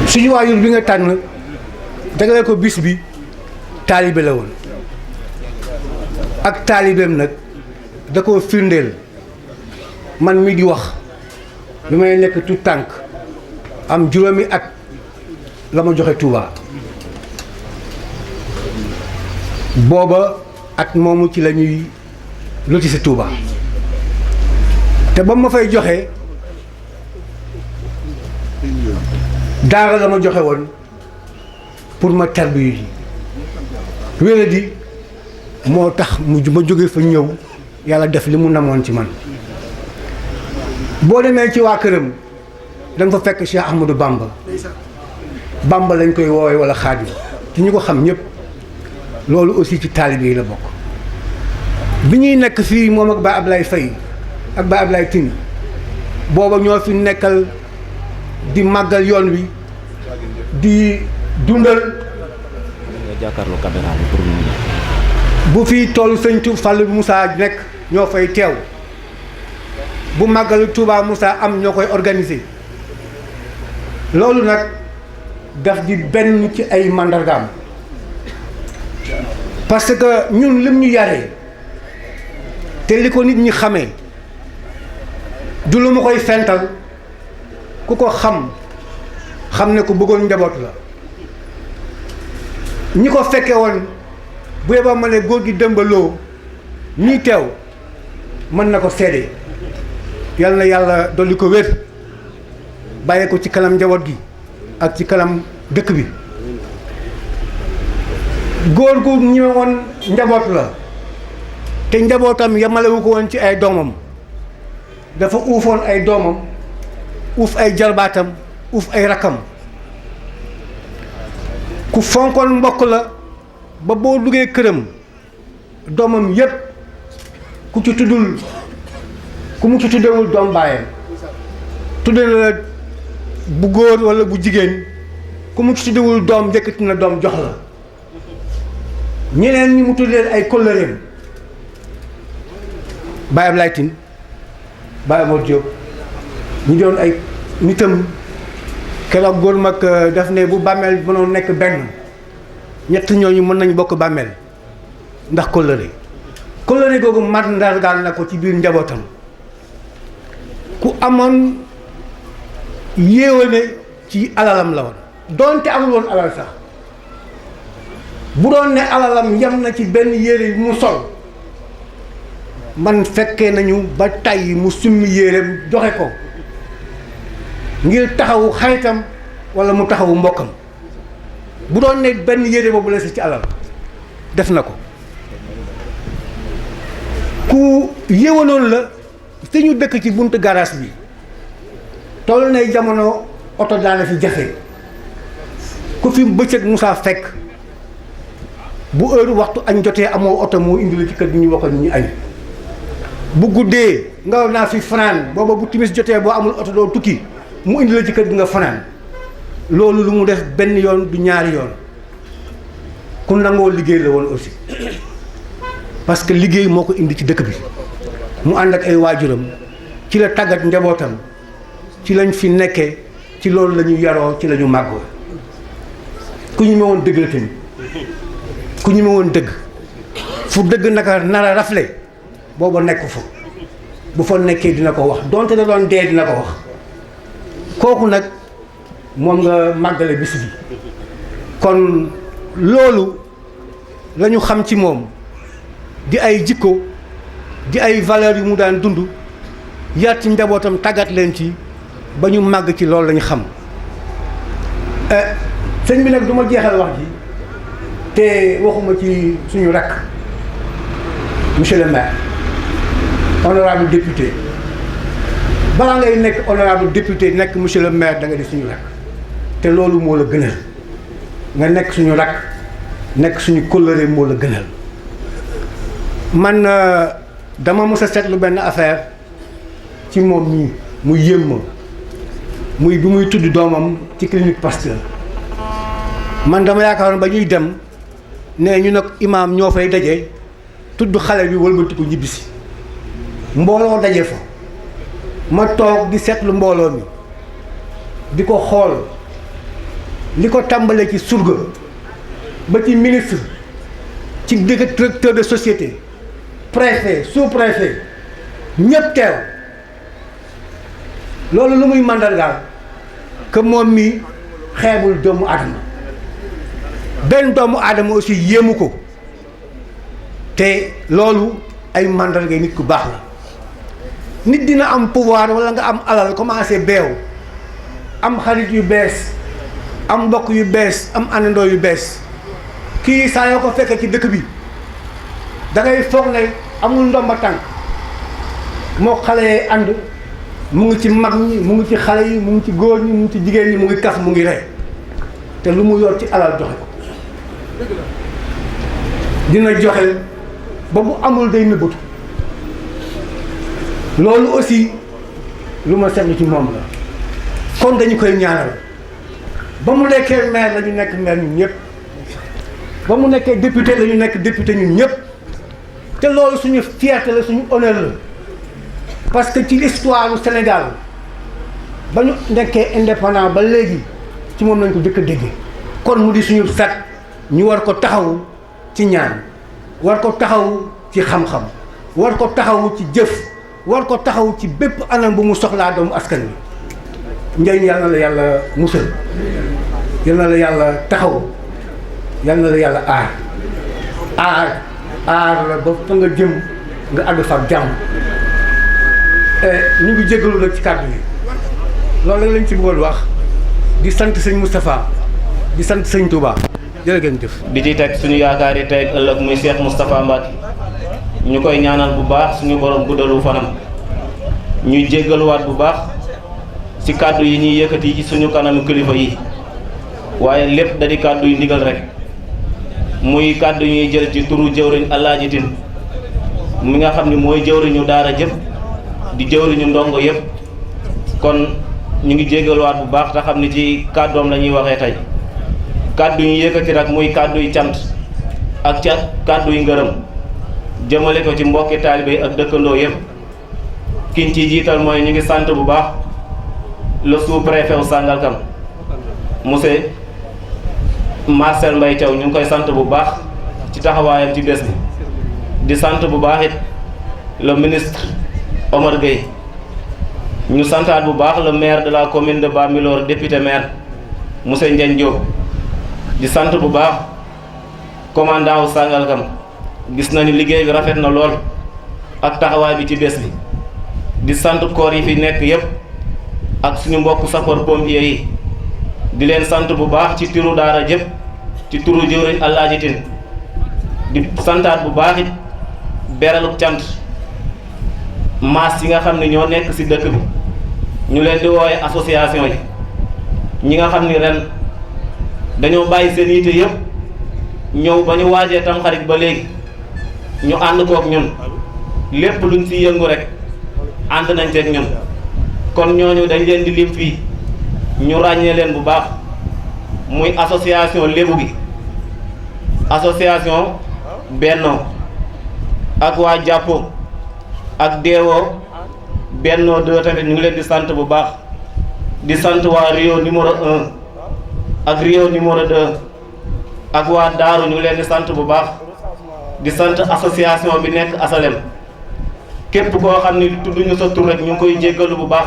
suñu waajur bi nga tànn dagale ko bis bi taalibe la woon ak taalibeem nag da koo firndeel man mi di wax bi may nekk tout tànk am juróomi at la ma joxe Touba booba at moomu ci la ñuy lotissé Touba te ba ma fay joxe daara la ma joxe woon pour ma tarbiyu yi wéradi moo tax ma jóge fa ñëw yàlla def li mu namoon ci man boo demee ci waa këram da nga fa fekk Cheikh Ahmadou Bamba lañ koy woowee wala Xaadim ci ñu ko xam ñëpp loolu aussi ci taalibe yi la bokk bi ñuy nekk fii moom ak Baye Ablaye Faye ak Baye Ablaye Tine booba ñoo fi nekkal di màggal yoon wi di dundal bu fi toll sëñ Fallou Moussa nekk ñoo fay teew bu màggalu Touba Moussa am ñoo koy organiser loolu nag daf di benn ci ay màndargaam parce que ñun lim ñu yaree te li ko nit ñi xamee du lu ma koy fental ku ko xam ne ko bëggoon njaboot la ñi ko fekke woon bu yeboo ma ne góor gi dëmbaloo ñii teew mën na ko seede. yal na yàlla dolli ko wér bàyyee ko ci kanam njaboot gi ak ci kanam dëkk bi. góor gu ñëwoon njaboot la te njabootam yamalewu ko woon ci ay doomam, dafa uufoon ay doomam, uuf ay jarbaatam, uuf ay rakkam. ku fonkoon mbokk la ba boo duggee këram doomam yépp ku mu ci tuddewul doom baayam tudde la bu góor walla bu jigéen, ku mu ci tuddewul doom njëkkati na doom jox la. ñeneen ñi mu tuddee ay kóllëreem Baye Ablaye Tine, Baye Mor Diop ñu doon ay nitam. keroog góor mag daf ne bu bàmmeel mënoon nekk benn ñett ñooñu mën nañu bokk bàmmeel ndax kóllëre googu màndargaal na ko ci biir njabootam. ku amoon yéewale ci alalam la woon doonte amul woon alal sax. bu doon ne alalam yem na ci benn yére mu sol, man fekkee nañu ba tàyyi mu summi yéreem joxe ko ngir taxawu xaritam walla mu taxawu mbokkam. bu doon ne benn yére boobu la si ci alal def na ko. ku yéwanoon la fi ñu dëkk ci buntu garage bi toll nay jamono oto daana fi jafe ku fi bëccëg musaa fekk bu heure waxtu añ jotee amoo oto moo indi la ci kër gi ñu waxoon ñu añ. bu guddee nga naa fi fanaan booba bu timis jotee boo amul oto doo tukki mu indi la ci kër gi nga fanaan. loolu lu mu def benn yoon du ñaari yoon. ku nangoo liggéey la woon aussi parce que liggéey moo ko indi ci dëkk bi mu ànd ak ay waajuram ci la tàggat njabootam ci lañ fi nekkee ci loolu la ñu yaroo ci la ñu màggoo. ku ñu woon dëgg la tamit ku ñu woon dëgg fu dëgg naka nar a rafle booba nekk fa bu fa nekkee dina ko wax donte da doon dee dina ko wax. kooku nag moom nga màggale bis bi kon loolu la ñu xam ci moom di ay jikko di ay valeurs yu mu daan dund yar ci njabootam tàggat leen ci ba ñu màgg ci loolu la ñu xam. sëñ bi nag du ma jeexal wax ji te waxuma ci suñu rakk monsieur le maire honorable député. balaa ngay nekk honorable député nekk monsieur le maire da nga di suñu rakk te loolu moo la gënal nga nekk suñu rakk nekk suñu kóllëre moo la gënal. man dama mës a seetlu benn affaire ci moom ñii mu yéem ma muy bi muy tudd doomam ci clinique Pasteur. man dama yaakaaroon ba ñuy dem ne ñu nag imaam ñoo fay daje tudd xale bi wëlbatiku ñibbisi mbooloo daje fa. ma toog di seetlu mbooloo mi di ko xool li ko tàmbalee ci surga ba ci ministre ci directeur de société préfet sous-préfet ñëpp teew loolu lu muy màndargaal que moom mi xeebul doomu aadama benn doomu aadama aussi yéemu ko te loolu ay màndarga nit ku baax la. nit dina am pouvoir walla nga am alal commencé beew am xarit yu bees am mbokk yu bees am àndandoo yu bees kii saa yoo ko fekkee ci dëkk bi da ngay foog ne amul ndomba tànk moo xale yee ànd mu ngi ci mag ñi mu ngi ci xale yi mu ngi ci góor ñi mu ngi ci jigéen ñi mu ngi kaf mu ngi rey te lu mu yor ci alal joxe ko dina joxe ba bu amul day nëbbatu. loolu aussi lu ma seetlu ci moom la kon dañu koy ñaanal ba mu nekkee maire la ñu nekk maire ñun ñëpp ba mu nekkee député la ñu nekk député ñun ñëpp te loolu suñu fierté la suñu honneur la parce que ci l'histoire du Sénégal ba ñu nekkee indépendant ba léegi ci moom lañ ko jëkk a déggee kon mu di suñu sat ñu war ko taxawu ci ñaan war ko taxawu ci xam-xam war ko taxawu ci jëf war ko taxaw ci bépp anam bu mu soxlaa doomu askan wi njëriñ yal na la yàlla musal yal na la yàlla taxaw yal na la yàlla aar la ba fa nga jëm nga àgg fa ak jàmm. ñu ngi jégalu nag ci kàddu yi loolu rek lañ ci bëggoon wax di sant sëñ Moustapha di sant sëñ Touba jërë ngeen jëf. di ci teg suñu yaakaar yi tey ëllëg muy Cheikh Moustapha Mbacke ñu koy ñaanal bu baax suñu borom guddalu fanam ñuy jéggaluwaat bu baax ci kàddu yi ñuy yëkkati ci suñu kanamu kilifa yi waaye lépp da di kàddu yu ndigal rek muy kàddu ñuy jël ci turu jëwriñ Alaaji Tine mi nga xam ne mooy jëwriñu daara jëpp di jëwriñu ndongo yëpp kon ñu ngi jéggaluwaat bu baax te xam ne ci kàddoom la ñuy waxee tey kàddu yi yëkkati rek muy kàddu yi cant ak ca kàddu yi ngërëm jëmale ko ci mbokki taalibe yi ak dëkkandoo yëpp kiñ ci jiital mooy ñu ngi sant bu baax le sous-préfet wu Sangalkam monsieur Marcel Mbaye Thiaw ñu ngi koy sant bu baax ci taxawaayam ci bés bi di sant bu baax it le ministre Omar Gueye ñu santaat bu baax le maire de la commune de Bambilor député maire monsieur Ndiagne Diop di sant bu baax commandant wu Sangalkam gis nañu liggéey bi rafet na lool ak taxawaay bi ci bés bi di sant corps yi fi nekk yépp ak suñu mbokk sapeur pompier yi di leen sant bu baax ci turu daara jëpp ci turu jëwriñ Alaaji Tine di santaat bu baax it beraluk cant maas yi nga xam ne ñoo nekk ci dëkk bi ñu leen di woowe association yi ñi nga xam ni ren dañoo bàyyi seen yitte yëpp ñëw ba ñu waajee Tamxarit ba léegi ñu ànd kook ñun lépp luñ ci yëngu rek ànd nañ ceeg ñun kon ñooñu dañ leen di lim fii ñu ràññee leen bu baax muy association lébu gi association Bennoo ak waa Jàppo ak Deewoo Bennoo 2 tamit ñu ngi leen di sant bu baax di sant waa Rio numéro 1 ak Rio numéro 2 ak waa Daaru ñu ngi leen di sant bu baax di sant association bi nekk Asalem képp koo xam ni tudduñu sa tur rek ñu ngi koy jéggalu bu baax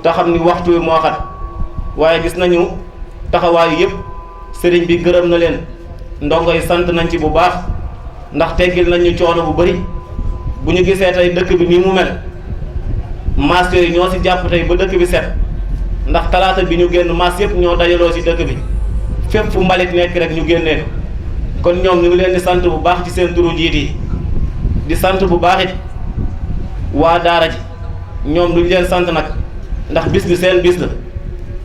te xam ni waxtu wi moo xat waaye gis nañu taxawaayu yëpp sëriñ bi gërëm na leen ndongo yi sant nañ ci bu baax ndax teggil nañ ñu coono bu bari bu ñu gisee tey dëkk bi nii mu mel maas yooyu ñoo ci jàpp tey ba dëkk bi set ndax talaata bi ñu génn maas yëpp ñoo dajaloo ci dëkk bi fépp fu mbalit nekk rek ñu génnee kon ñoom ñu ngi leen di sant bu baax ci seen turu njiit yi di sant bu baax it waa daara ji ñoom duñ leen sant nag ndax bis bi seen bis la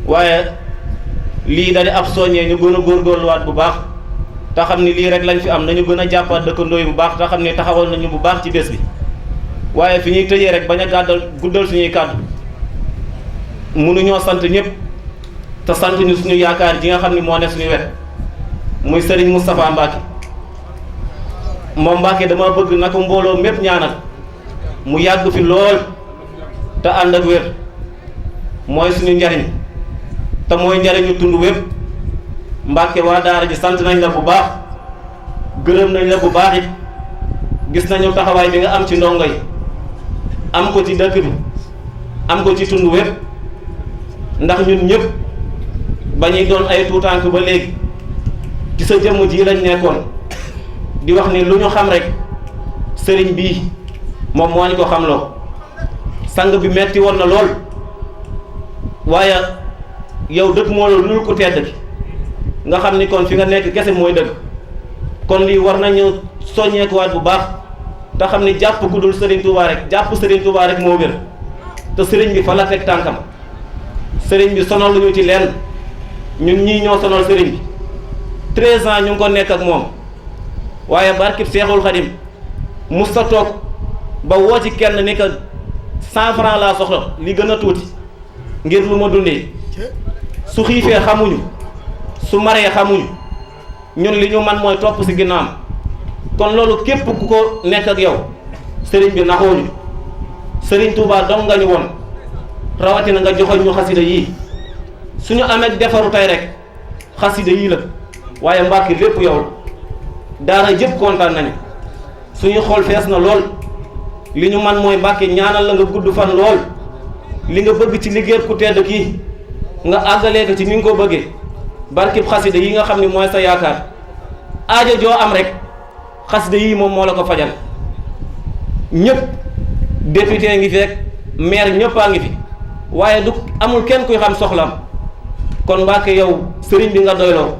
waaye lii da di ab soññee ñu gën a góorgóorluwaat bu baax te xam ni lii rek lañ fi am nañu gën a jàppaat dëkkandoo yi bu baax te xam ni taxawal nañu bu baax ci bés bi waaye fi ñuy tëjee rek bañ a guddal suñuy kàddu mënuñoo sant ñëpp te sant ñu suñu yaakaar ji nga xam ni moo ne suñu wet muy Serigne Moustapha Mbacke moom Mbacke dama bëgg na ko mbooloo mépp ñaanal mu yàgg fi lool te ànd ak wér mooy suñu njariñ te mooy njariñu tund wépp Mbacke waa daara ji sant nañ la bu baax gërëm nañ la bu baax it gis nañu taxawaay bi nga am ci ndongo yi am ko ci dëkk bi am ko ci tund wépp ndax ñun ñëpp ba ñuy doon ay tuutànk ba léegi ci sa jëmm ji lañ nekkoon di wax ni lu ñu xam rek sëriñ bii moom moo ñu ko xamloo sang bi metti woon na lool waaye yow dëkk moo loolu lu ko tedd ki nga xam ni kon fi nga nekk kese mooy dëgg kon lii war nañu soññeekuwaat bu baax te xam ni jàpp ku dul Serigne Touba rek jàpp Serigne Touba rek moo wér te Serigne bi fa la teg tànkam Serigne bi sonal lu ñu ci lenn ñun ñii ñoo sonal Serigne bi 13 ans ñu ngi ko nekk ak moom waaye barkib Seexul Xadim musta toog ba woo ci kenn ni que 100 francs laa soxla li gën a tuuti ngir lu ma dundee su xiifee xamuñu su maree xamuñu ñun li ñu man mooy topp ci ginnaam kon loolu képp ku ko nekk ak yow sëriñ bi naxooñu sëriñ Touba dong nga ñu woon rawatina nga joxoñ ñu xasida yii suñu amee defaru tey rek xasida yii la waaye Mbàkke lépp yow daara jëpp kontaan nañu suñu xol fees na lool li ñu man mooy Mbàkke ñaanal la nga gudd fan lool li nga bëgg ci liggéey ku tedd kii nga àggalee ko ci ni nga ko bëggee barkib xasida yi nga xam ne mooy sa yaakaar aajo joo am rek xasida yii moom moo la ko fajal. ñëpp député ngi fi rek maire ñëppaa ngi fi waaye du amul kenn kuy xam soxlam kon Mbàkke yow sëriñ bi nga doyloo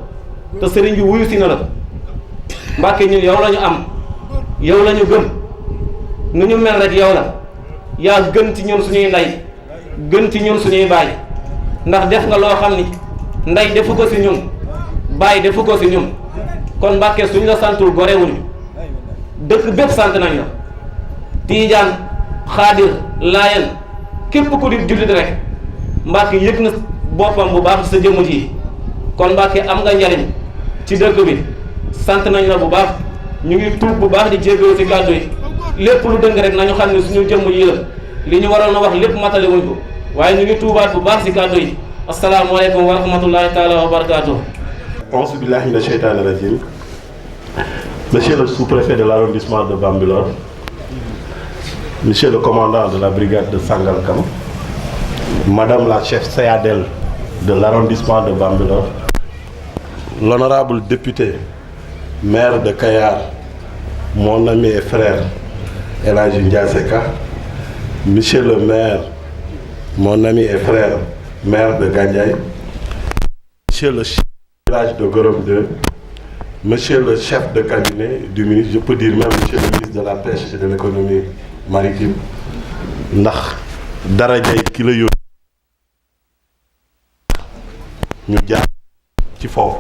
te sëriñ bi wuyu si na la Mbàkke ñun yow la ñu am yow la ñu gëm nu ñu mel rek yow la yaa gën ci ñun suñuy ndey gën ci ñun suñuy baay ndax def nga loo xam ni ndey defu ko si ñun baay defu ko si ñun kon Mbàkke suñ la santul gorewuñu dëkk bépp sant nañ la Tiijaan Xaadir Laayeen képp ku di jullit rek Mbàkke yëg na boppam bu baax sa jëmm ji kon Mbàkke am nga njariñ ci dëkk bi sant nañ la bu baax ñu ngi tuub bu baax di jéggalu ci kàddu yi lépp lu dëng rek nañu xam ne suñu jëmm yi la li ñu waroon a wax lépp matale wuñ ko waaye ñu ngi tuubaat bu baax ci kàddu yi asalaamaaleykum wa rahmatullahi taala wa barakaatuh. Auzu billahi mina sheytaani rajim. Monsieur le sous-préfet de l'arrondissement de Bambilor, Monsieur le commandant de la brigade de Sangalkam, Madame la chef CADL de l'arrondissement de Bambilor, l'honorable député, maire de Kayar, mon ami et frère El Hadji Ndiaye Seka, Monsieur le maire, mon ami et frère, maire de Gandiaye, Monsieur le chef du village de Gorom 2, Monsieur le chef de cabinet du ministre, je peux dire même Monsieur le ministre de la Pêche et de l'économie maritime, ndax darajay ki la yóbbu ñu jaar ci foofu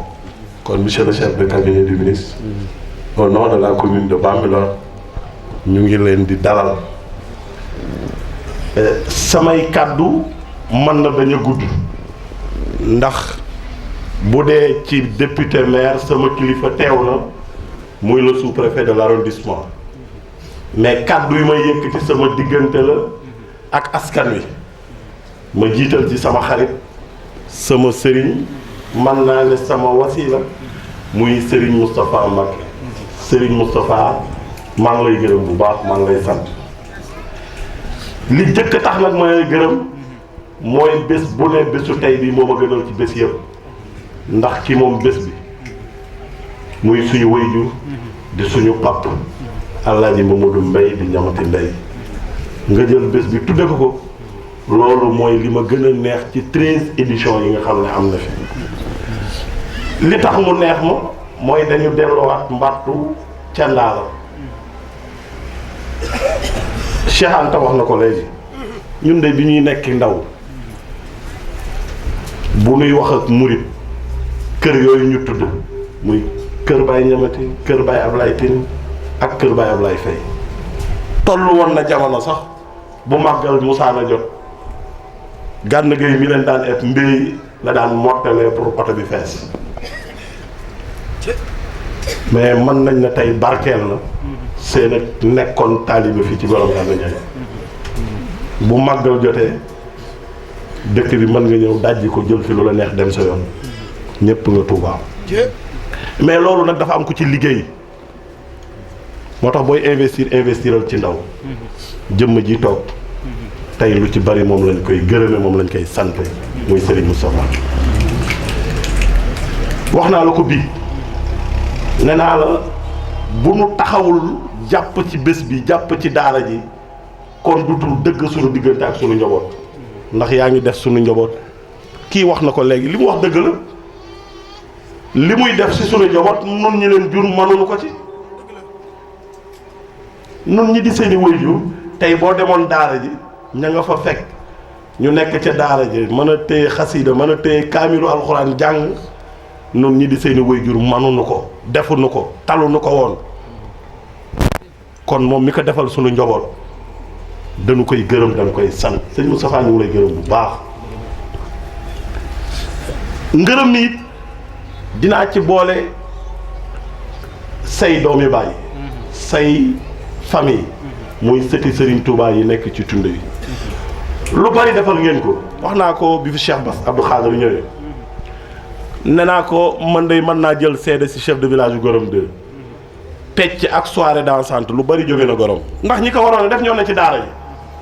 kon monsieur le chef de cabinet du ministre au nom de la commune de Bambilor ñu ngi leen di dalal samay kàddu mën na bañ a gudd ndax bu dee ci député maire sama kilifa teew na muy le sous-préfet de l'arrondissement mais kàddu yi may yëkkati sama diggante la ak askan wi ma jiital ci sama xarit sama sëriñ man naa ne sama wasila muy sëriñ Moustapha Mbacké sëriñ Moustapha maa ngi lay gërëm bu baax maa ngi lay sant li jëkk tax nag ma lay gërëm mooy bés bu ne bésu tey bi moo ma gënal ci bés yëpp ndax ki moom bés bi muy suñu wayjur di suñu papa Alaaji Mamadou Mbaye di ñamati Mbaye nga jël bés bi tudde ko loolu mooy li ma gën a neex ci 13 éditions yi nga xam ne am na fi li tax mu neex ma mooy dañu delloowaat mbattu ca Ndaala Cheikh Anta wax na ko léegi ñun de bi ñuy nekk ndaw bu nuy wax ak murit kër yooyu ñu tudd muy kër Baay Ñamati kër Baay Ablaye Tine ak kër Baay Ablaye Faye tollu woon na jamono sax bu màggal musaana jot Gana Gueye mi leen daan eb mbéy la daan mottalee pour oto bi fees mais mën nañ na tey barkeel na seen ak nekkoon taalibe fii ci borom Gana Ndiaye bu màggal jotee dëkk bi mën nga ñëw dajji ko jël fi lu la neex dem sa yoon ñépp nga Tuubaa mais loolu nag dafa am ku ci liggéey moo tax booy investiral ci ndaw jëmm ji toog tey lu ci bari moom lañ koy gërëme moom lañ koy sant muy Serigne Moustapha wax naa la ko bii nee naa la bu nu taxawul jàpp ci bés bi jàpp ci daara ji kon dutul dëgg suñu diggante ak suñu njaboot ndax yaa ngi def suñu njaboot kii wax na ko léegi li mu wax dëgg la li muy def ci suñu njaboot nun ñi leen jur mënuñu ko ci nun ñi di seeni waajur tey boo demoon daara ji ña nga fa fekk ñu nekk ca daara ji mën a téye xasida mën a téye kaamilu alxuraan jàng nun ñi di seeni waajur mënuñu ko defuñu ko taluñu ko woon kon moom mi ko defal suñu njaboot dañu koy gërëm dañu koy sant sëñ Moustapha ñu ngi lay gërëm bu baax ngërëm mi it dinaa ci boole say doomi baay say famille muy sëti Serigne Touba yi nekk ci tund yi lu bari defal ngeen ko wax naa ko bi fi Cheikh Bass Abdou Khadir ñëwee ne naa ko man de mën naa jël seede si chef de village yu Gorom 2 pecc ak soirée dansante lu bari jóge na Gorom ndax ñi ko waroon a def ñoo ne ci daara ji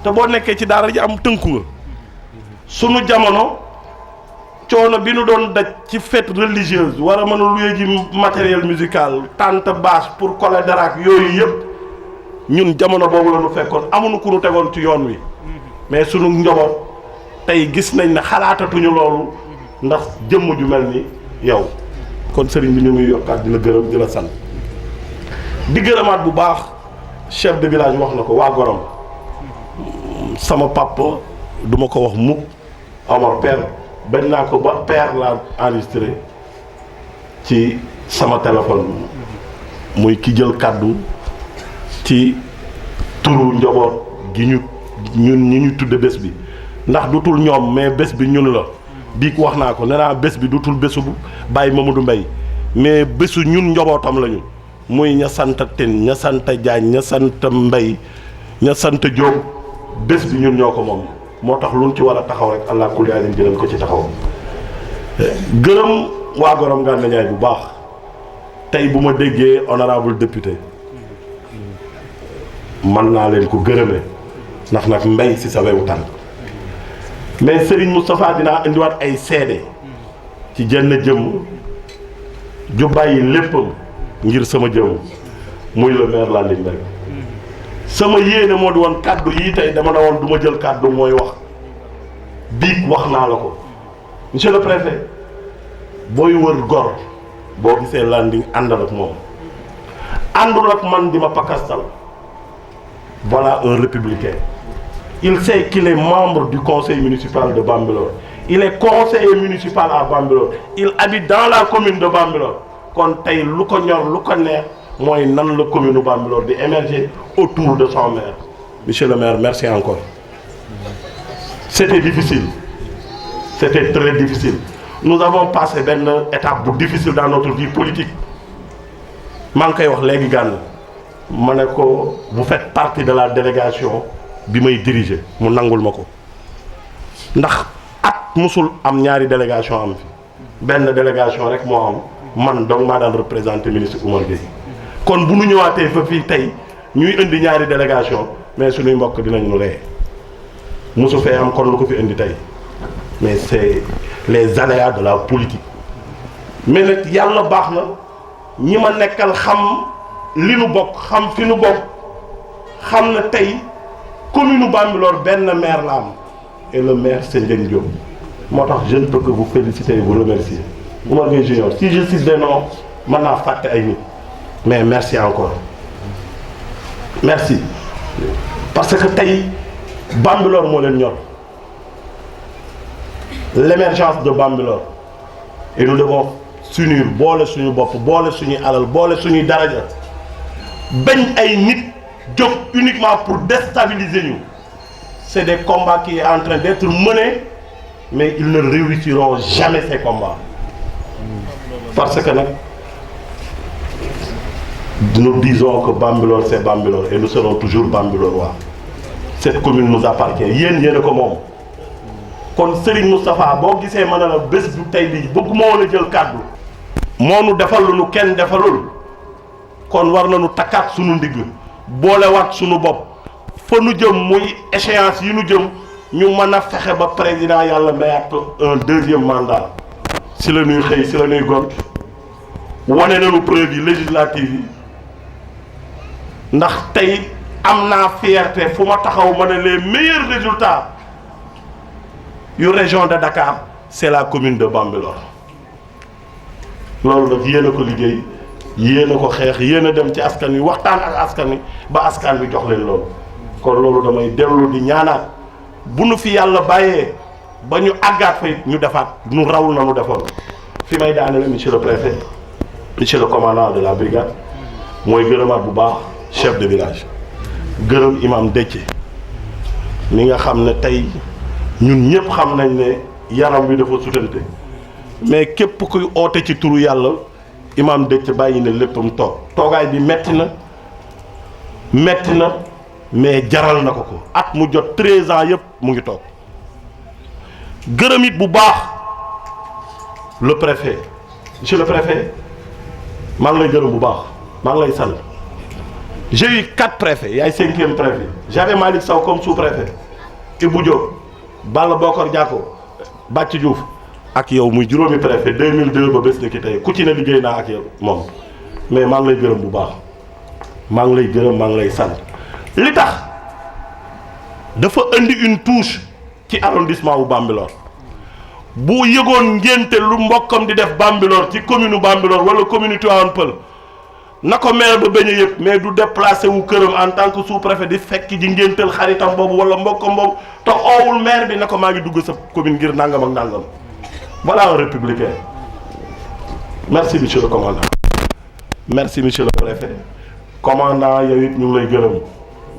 te boo nekkee ci daara ji am tënku nga sunu jamono coono bi nu doon daj ci fête religieuse war a mën a luye ji matériel musical tente bâche pour coller daraak yooyu yëpp ñun jamono boobu la nu fekkoon amuñu ku nu tegoon ci yoon wi mais sunu njaboot tey gis nañ ne xalaatatuñu loolu ndax jëmm ju mel ni yow kon sëriñ bi ñu ngi yokkaat di la gërëm di la sant di gërëmaat bu baax chef de village wax na ko waa Gorom sama papa duma ko wax mukk Omar père bañ naa ko ba père laa enregistré ci sama téléphone muy ki jël kàddu ci turu njaboot gi ñun ñi ñu tudde bés bi ndax dutul ñoom mais bés bi ñun la bii wax naa ko nee naa bés bi dutul bésu Baye Mamadou Mbaye mais bésu ñun njabootam lañu muy ña sant Tine ña sant Diagne ña sant Mbaye ña sant Diop bés bi ñun ñoo ko moom moo tax luñ ci war a taxaw rek allah kulli alim jëlal ko ci taxaw gërëm waa Gorom Gana Ndiaye bu baax tey bu ma déggee honorable député mën naa leen ko gërëme ndax nag mbay si sa wewu tànk mais Serigne Moustapha dinaa indiwaat ay seede ci jenn jëmm ju bàyyi léppam ngir sama jëmm muy le maire Landing Mbengue sama yéene moo di woon kàddu yii tey dama ne woon du ma jël kàddu mooy wax biig wax naa la ko monsieur le préfet booy wër gor boo gisee Landing àndal ak moom àndul ak man di ma pakastal voilà un républicain. Il sait qu'il est membre du conseil municipal de Bambilor. Il est conseiller municipal à Bambilor. Il habite dans la commune de Bambilor. Kon tey lu ko ñor lu ko neex mooy nan la commune de Bambilor di émerger autour de son maire. Monsieur le maire, merci encore. C'était difficile. C'était très difficile. Nous avons passé benn étape bu difficile dans notre vie politique. maa ngi koy wax léegi Gana ma ne ko vous faites partie de la délégation bi may diriger mu nangul ma ko ndax at musul am ñaari délégation am fi benn délégation rek moo am man donc maa daan représenté ministre Oumar Gueye kon bu nu ñëwaatee fa fii tey ñuy indi ñaari délégation mais suñuy mbokk dinañ nu ree musu fee am kon lu ko fi indi tey mais c'est les aléas de la politique mais nag yàlla baax na ñi ma nekkal xam li nu bokk xam fi nu bokk xam na tey commune Bambilor benn maire la am et le maire c'est Ndiagne Diop moo tax je ne peux que vous féliciter et vous remercier Oumar Gueye Junior si je cite des noms mën naa fàtte ay nit mais merci encore merci parce que tey Bambilor moo leen ñor l'émergence de Bambilor et nous devons s'unir boole suñu bopp boole suñuy alal boole suñuy daraja bañ ay nit jóg uniquement pour déstabiliser ñu. C'est des combats qui est en train d'être menés mais ils ne réussiront jamais ces combats parce que nag nous disons que Bambilor c'est Bambilor et nous serons toujours Bambilorois. Cette commune nous appartient yéen yéen a ko moom kon Serigne Moustapha boo gisee ma ne la bés bu tey bii bëgguma woon a jël kàddu moo nu defal lu nu kenn defalul kon war nañu takkaat sunu ndigg boolewaat sunu bopp fa nu jëm muy échéance yi nu jëm ñu mën a fexe ba président yàlla mayaat un deuxième mandat si la ñuy xëy si la ñuy gont wane nañu preuve yi législative yi ndax tey am naa fierté fu ma taxaw ma ne les meilleurs résultats yu région de Dakar c'est la commune de Bambilor loolu nag yéen a ko liggéey yéen a ko xeex yéen a dem ci askan wi waxtaan ak askan wi ba askan wi jox leen loolu kon loolu damay dellu di ñaanaat bu nu fi yàlla bàyyee ba ñu àggaat fa ñu defaat nu raw na nu defoon fi may daanele monsieur le préfet monsieur le commandant de la brigade mooy gërëmaat bu baax chef de village gërëm imam Déthié mi nga xam ne tey ñun ñëpp xam nañ ne yaram wi dafa sutante mais képp kuy oote ci turu yàlla imam Déthié bàyyi ne léppam toog toogaay bi metti na mais jaral na ko ko at mu jot 13 ans yëpp mu ngi toog gërëm it bu baax le préfet monsieur le préfet maa ngi lay gërëm bu baax maa ngi lay sant j'ai eu 4 préfets yaay 5e préfet j'avais Malick Sow comme sous-préfet Ibou Diop Balla Bokar Diako Bàcc Diouf ak yow muy juróomi préfet 2002 ba bés ni ki tey ku ci ne liggéey naa ak yow moom mais maa ngi lay gërëm bu baax maa ngi lay gërëm maa ngi lay sant li tax dafa indi une touche ci arrondissement bu Bambilor bu yëgoon ngénte lu mbokkam di def Bambilor ci commune Bambilor wala commune Tivaouane Peulh na ko maire ba bañ a yëg mais du déplacé wu këram en tant que sous-préfet di fekk ji ngéntal xaritam boobu wala mbokkam boobu te oowul maire bi na ko maa ngi dugg sa commune ngir nangam ak nangam voilà un républicain. Merci monsieur le commandant. Merci monsieur le préfet. Commandant yow it ñu ngi lay gërëm.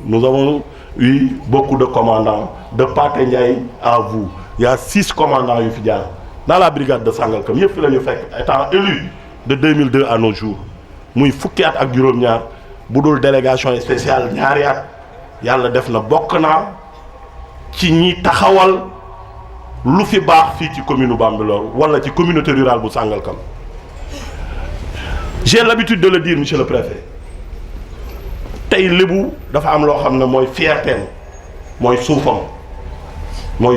Nous avons eu beaucoup de commandants de Pathé Ndiaye à vous. Il y a 6 commandants yu fi jaar dans la brigade de Sangalkam yëpp fi la ñu fekk étant élu de 2002 à nos jours muy fukki at ak juróom-ñaar bu dul délégation spéciale ñaari at yàlla def na bokk naa ci ñi taxawal lu fi baax fii ci commune Bambilor wala ci communauté rurale bu Sangalkam. J'ai l'habitude de le dire monsieur le préfet tey lébu dafa am loo xam ne mooy fierté mooy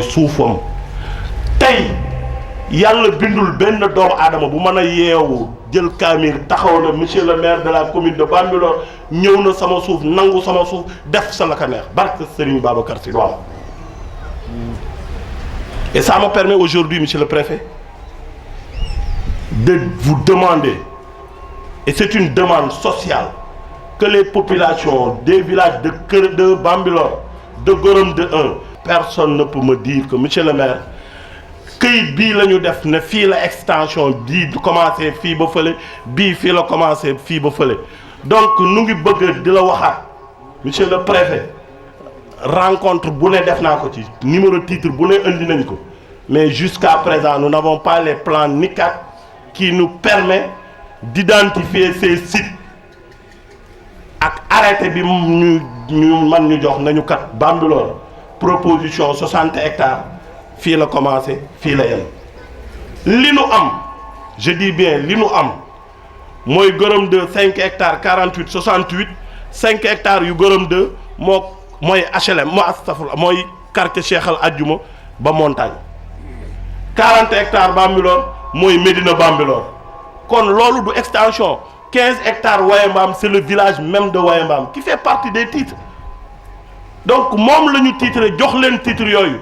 suufam tey yàlla bindul benn doomu aadama bu mën a yeewu jël kaamir taxaw na monsieur le maire de la commune de Bambilor ñëw na sama suuf nangu sama suuf def sa la ka neex barke Serigne Babacar Sy doom. Et ça me permet aujourd'hui monsieur le préfet de vous demander, et c'est une demande sociale, que les populations des villages de Kër de Bambilor, de Gorom de 1, personne ne peut me dire que monsieur le maire këyit bii la ñu def ne fii la extension bii commencé fii ba fële bii fii la commencé fii ba fële donc nu ngi bëgg di la waxaat monsieur le préfet rencontre bu ne def naa ko ci numéro titre bu ne indi nañ ko mais jusqu'à présent nous n'avons pas les plans NICAD qui nous permet d'identifier ces sites ak arrêté bi ñu man ñu jox nañu kat Bambilor proposition 60 hectares fii la commencé fii la yem li nu am je dis bien li nu am mooy Gorom 2 5 hectares 48 68 5 hectares yu Gorom 2 mooy HLM moo astafurlah mooy quartier Cheikh Al Adjuma ba montagne 40 hectares Bambilor mooy Médina Bambilor kon loolu du extension 15 hectares Wayembam c'est le village même de Wayembam qui fait partie des titres donc moom la ñu titré jox leen titre yooyu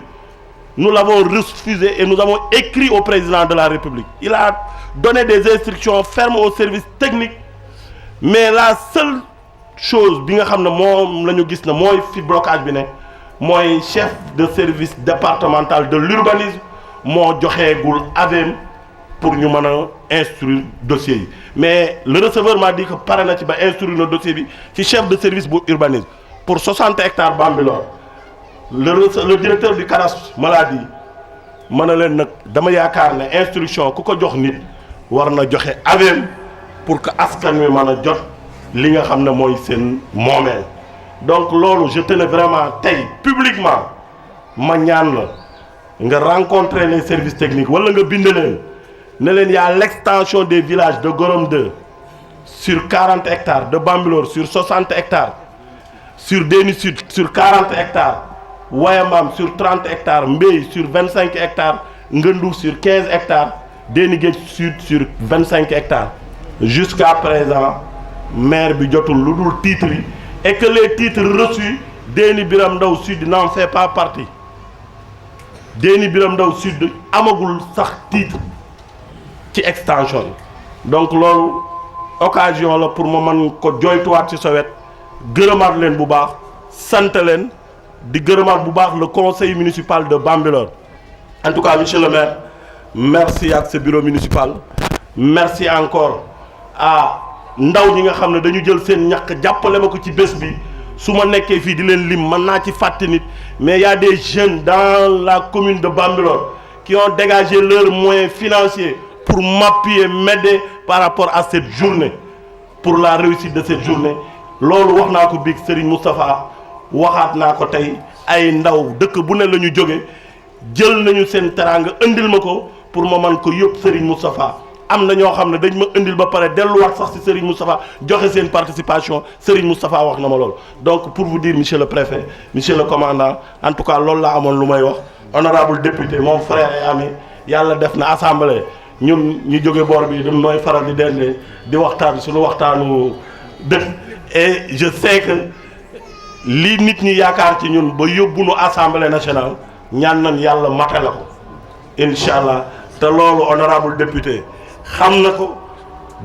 nous l'avons refusé et nous avons écrit au président de la République il a donné des instructions fermes au service technique mais la seule chose bi nga xam ne moom la ñu gis ne mooy fi blocage bi ne mooy chef de service départemental de l'urbanisme moo joxeegul avéem pour ñu mën a instruire dossier yi mais le receveur m'a dit que pare na ci ba instruire na dossier bi ci chef de service bu urbanisme pour 60 hectares Bambilor le directeur du cadastre maladie mën na leen nag dama yaakaar ne instruction ku ko jox nit war na joxe avéem pour que askan wi mën a jot li nga xam ne mooy seen moomeel donc loolu je tenais vraiment tey publiquement ma ñaan la nga rencontrer les services techniques wala nga bind leen ne leen y a l'extension des villages de Gorom 2 sur 40 hectares de Bambilor sur 60 hectares sur Déni Sud sur 40 hectares Wayambam sur 30 hectares Mbey sur 25 hectares Ngëndu sur 15 hectares Déni Géej Sud sur 25 hectares jusqu'à présent maire bi jotul lu dul titres yi et que les titres reçus Déni Biram Ndaw Sud n'en fait pas partie Déni Biram Ndaw Sud amagul sax titre ci extension yi donc loolu occasion la pour ma mën ko joytuwaat ci sa wet gërëmaat leen bu baax sant leen di gërëmaat bu baax le conseil municipal de Bambilor en tout cas monsieur le maire merci ak sa bureau municipal merci encore à ndaw ñi nga xam ne dañu jël seen ñàkk jàppale ma ko ci bés bi su ma nekkee fii di leen lim mën naa ci fàtte nit mais y a des jeunes dans la commune de Bambilor qui ont dégagé leurs moyens financiers pour m'appuyer m'aider par rapport à cette journée pour la réussite de cette journée loolu wax naa ko biig Serigne Moustapha waxaat naa ko tey ay ndaw dëkk bu ne la ñu jóge jël nañu seen teraanga indil ma ko pour ma mën ko yëpp Serigne Moustapha am na ñoo xam ne dañ ma indil ba pare delluwaat sax ci Serigne Moustapha joxe seen participation Serigne Moustapha wax na ma loolu donc pour vous dire monsieur le préfet monsieur le commandant en tout cas loolu laa amoon lu may wax honorable député mon frère et ami yàlla def na assemblée ñun ñu jóge boor bi dañ nooy faral di dende di waxtaan suñu waxtaanu dëkk et je sais que lii nit ñi yaakaar ci ñun ba yóbbu nu assemblée nationale ñaan nañ yàlla mate la ko incha allah te loolu honorable député xam na ko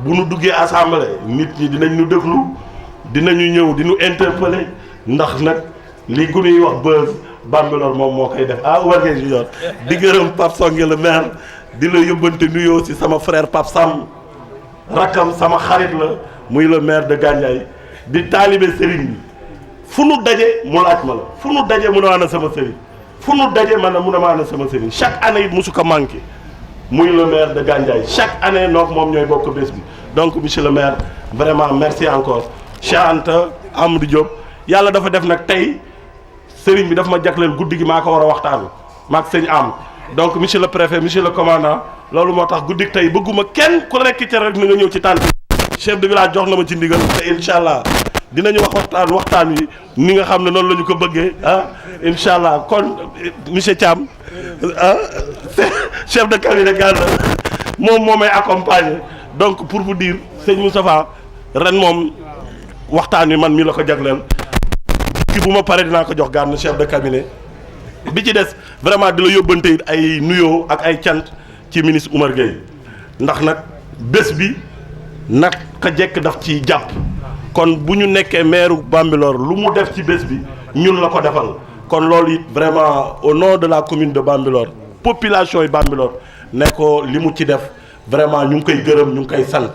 bu nu duggee assemblée nit ñi dinañ ñu déglu dinañu ñëw di ñu interpeller ndax nag li gu ñuy wax buzz Bambilor moom moo koy def Oumar Gueye Junior di gërëm Pape Songe le maire di la yóbbante nuyoo si sama frère Pape Sam rakkam sama xarit la muy le maire de Gandiaye di taalibe sëriñ bi fu nu daje mu laaj ma la fu nu daje mu ne maa na sama sëriñ fu nu daje man na mu ne maa na sama sëriñ chaque année it mosu ko manqué muy le maire de Gandiaye chaque année donc moom ñooy bokk bés bi donc monsieur le maire vraiment merci encore Cheikh Anta Amadou Diop yàlla dafa def nag tey sëriñ bi dafa ma jagleel guddi gi maa ko war a waxtaan maag sëñ am donc monsieur le préfet monsieur le commandant loolu moo tax guddi tey bëgguma kenn ku nekk ci rek na nga ñëw ci tànt chef de village jox na ma ci ndigal te incha allah dinañu wax waxtaan wi ni nga xam ne noonu la ñu ko bëggee incha allah kon monsieur Thiam chef de cabinet Gana moom moo may accompagner donc pour vous dire sëñ Moustapha ren moom waxtaan wi man mii la ko jagleel ki bu ma paree dinaa ko jox Gana chef de cabinet bi ci des vraiment di la yóbbante it ay nuyoo ak ay cant ci ministre Oumar Gueye ndax nag bés bi nag ka jekk daf ci jàpp kon bu ñu nekkee maire Bambilor lu mu def ci bés bi ñun la ko defal kon loolu it vraiment au nom de la commune de Bambilor population yi Bambilor ne ko li mu ci def vraiment ñu ngi koy gërëm ñu ngi koy sant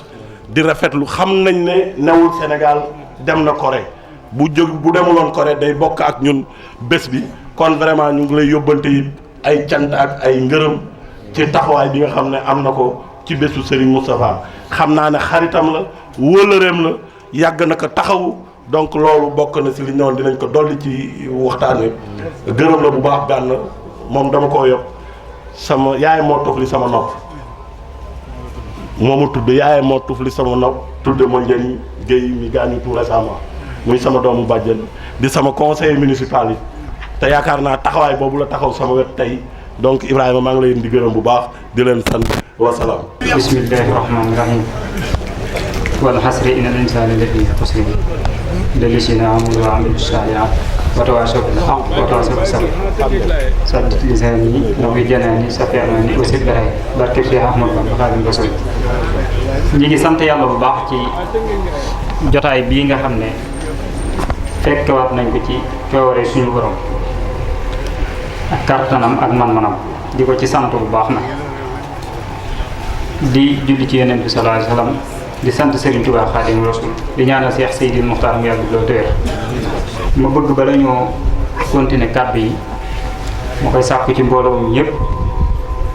di rafetlu xam nañ ne newul Sénégal dem na Corée bu demuloon Corée day bokk ak ñun bés bi kon vraiment ñu ngi lay yóbbante it ay cant ak ay ngërëm ci taxawaay bi nga xam ne am na ko ci bésu Serigne Moustapha xam naa ne xaritam la wóolëreem la yàgg na ko taxawu donc loolu bokk na si li ñëwoon dinañ ko dolli ci waxtaan wi gërëm la bu baax Gana moom dama koo yokk sama yaay moo tufli sama nopp moomu tudd yaay moo tufli sama nopp tudd ma njëriñ Guèye mi gaañu tout récemment muy sama doomu bàjjen di sama conseiller municipal yi te yaakaar naa taxawaay boobu la taxaw sama wet tey donc Ibrahima maa ngi leen di gërëm bu baax di leen sant wasalaam. bismillahi rahmaani rahim wal hasri innal insana lafi khusr illa llazina amanu wa amilu salihat wa tawasaw bil haqq wa tawasaw bis sabr saddid lisani nawi janani safi'ani usil baray barke Cheikh Ahmadou Bamba Xaadimu Rasuul ñi ngi sant yàlla bu baax ci jotaay bii nga xam ne fekkewaat nañ ko ci cooware suñu borom ak kartanam ak man-manam di ko ci sant bu baax na di julli ci Yonent bi sallallahu alayhi wa sallam di sant Serigne Touba Xaadimu Rasuul di ñaanal Cheikh Seydil Muxtaar mu yàgg loo téwér ma bëgg bala ñoo continuer kàddu yi ma koy sàkku ci mbooloo mi yépp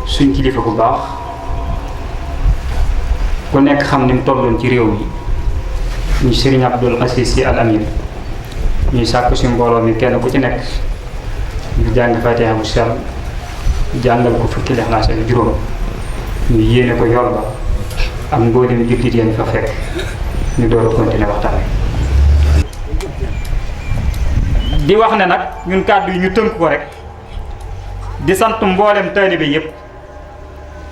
suñ kilifa bu baax ku nekk xam ni mu tolloon ci réew mi ñu Serigne Abdoul Aziz Sy Al Amine ñuy sàkku si mbooloo mi kenn ku ci nekk ñu jàng Fatiha bu sell jàngal ko fukki Ixlaas ak juróom ñu yéene ko yool ba ak mboolem jullit yéen fa fekk ñu door a continuer waxtaan di wax ne nag ñun kàddu yi ñu tënk ko rek di sant mboolem taalibe yépp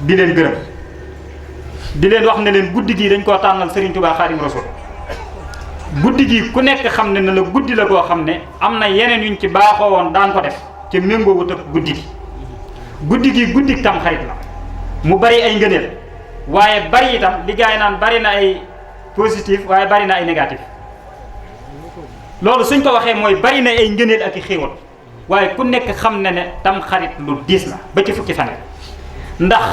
di leen gërëm di leen wax ne leen guddi gii dañ koo tànnal Serigne Touba Xaadimu Rasuul guddi gi ku nekk xam ne la guddi la koo xam ne am na yeneen yuñ ci baaxoo woon daan ko def ci méngoo wut ak guddi gi guddi tam xarit la mu bari ay ngëneel waaye bari itam li gaay naan bari na ay positif waaye bari na ay négatif loolu suñ ko waxee mooy bari na ay ngëneel ak i xéewal waaye ku nekk xam ne ne tam xarit lu diis la ba ci fukki fan ndax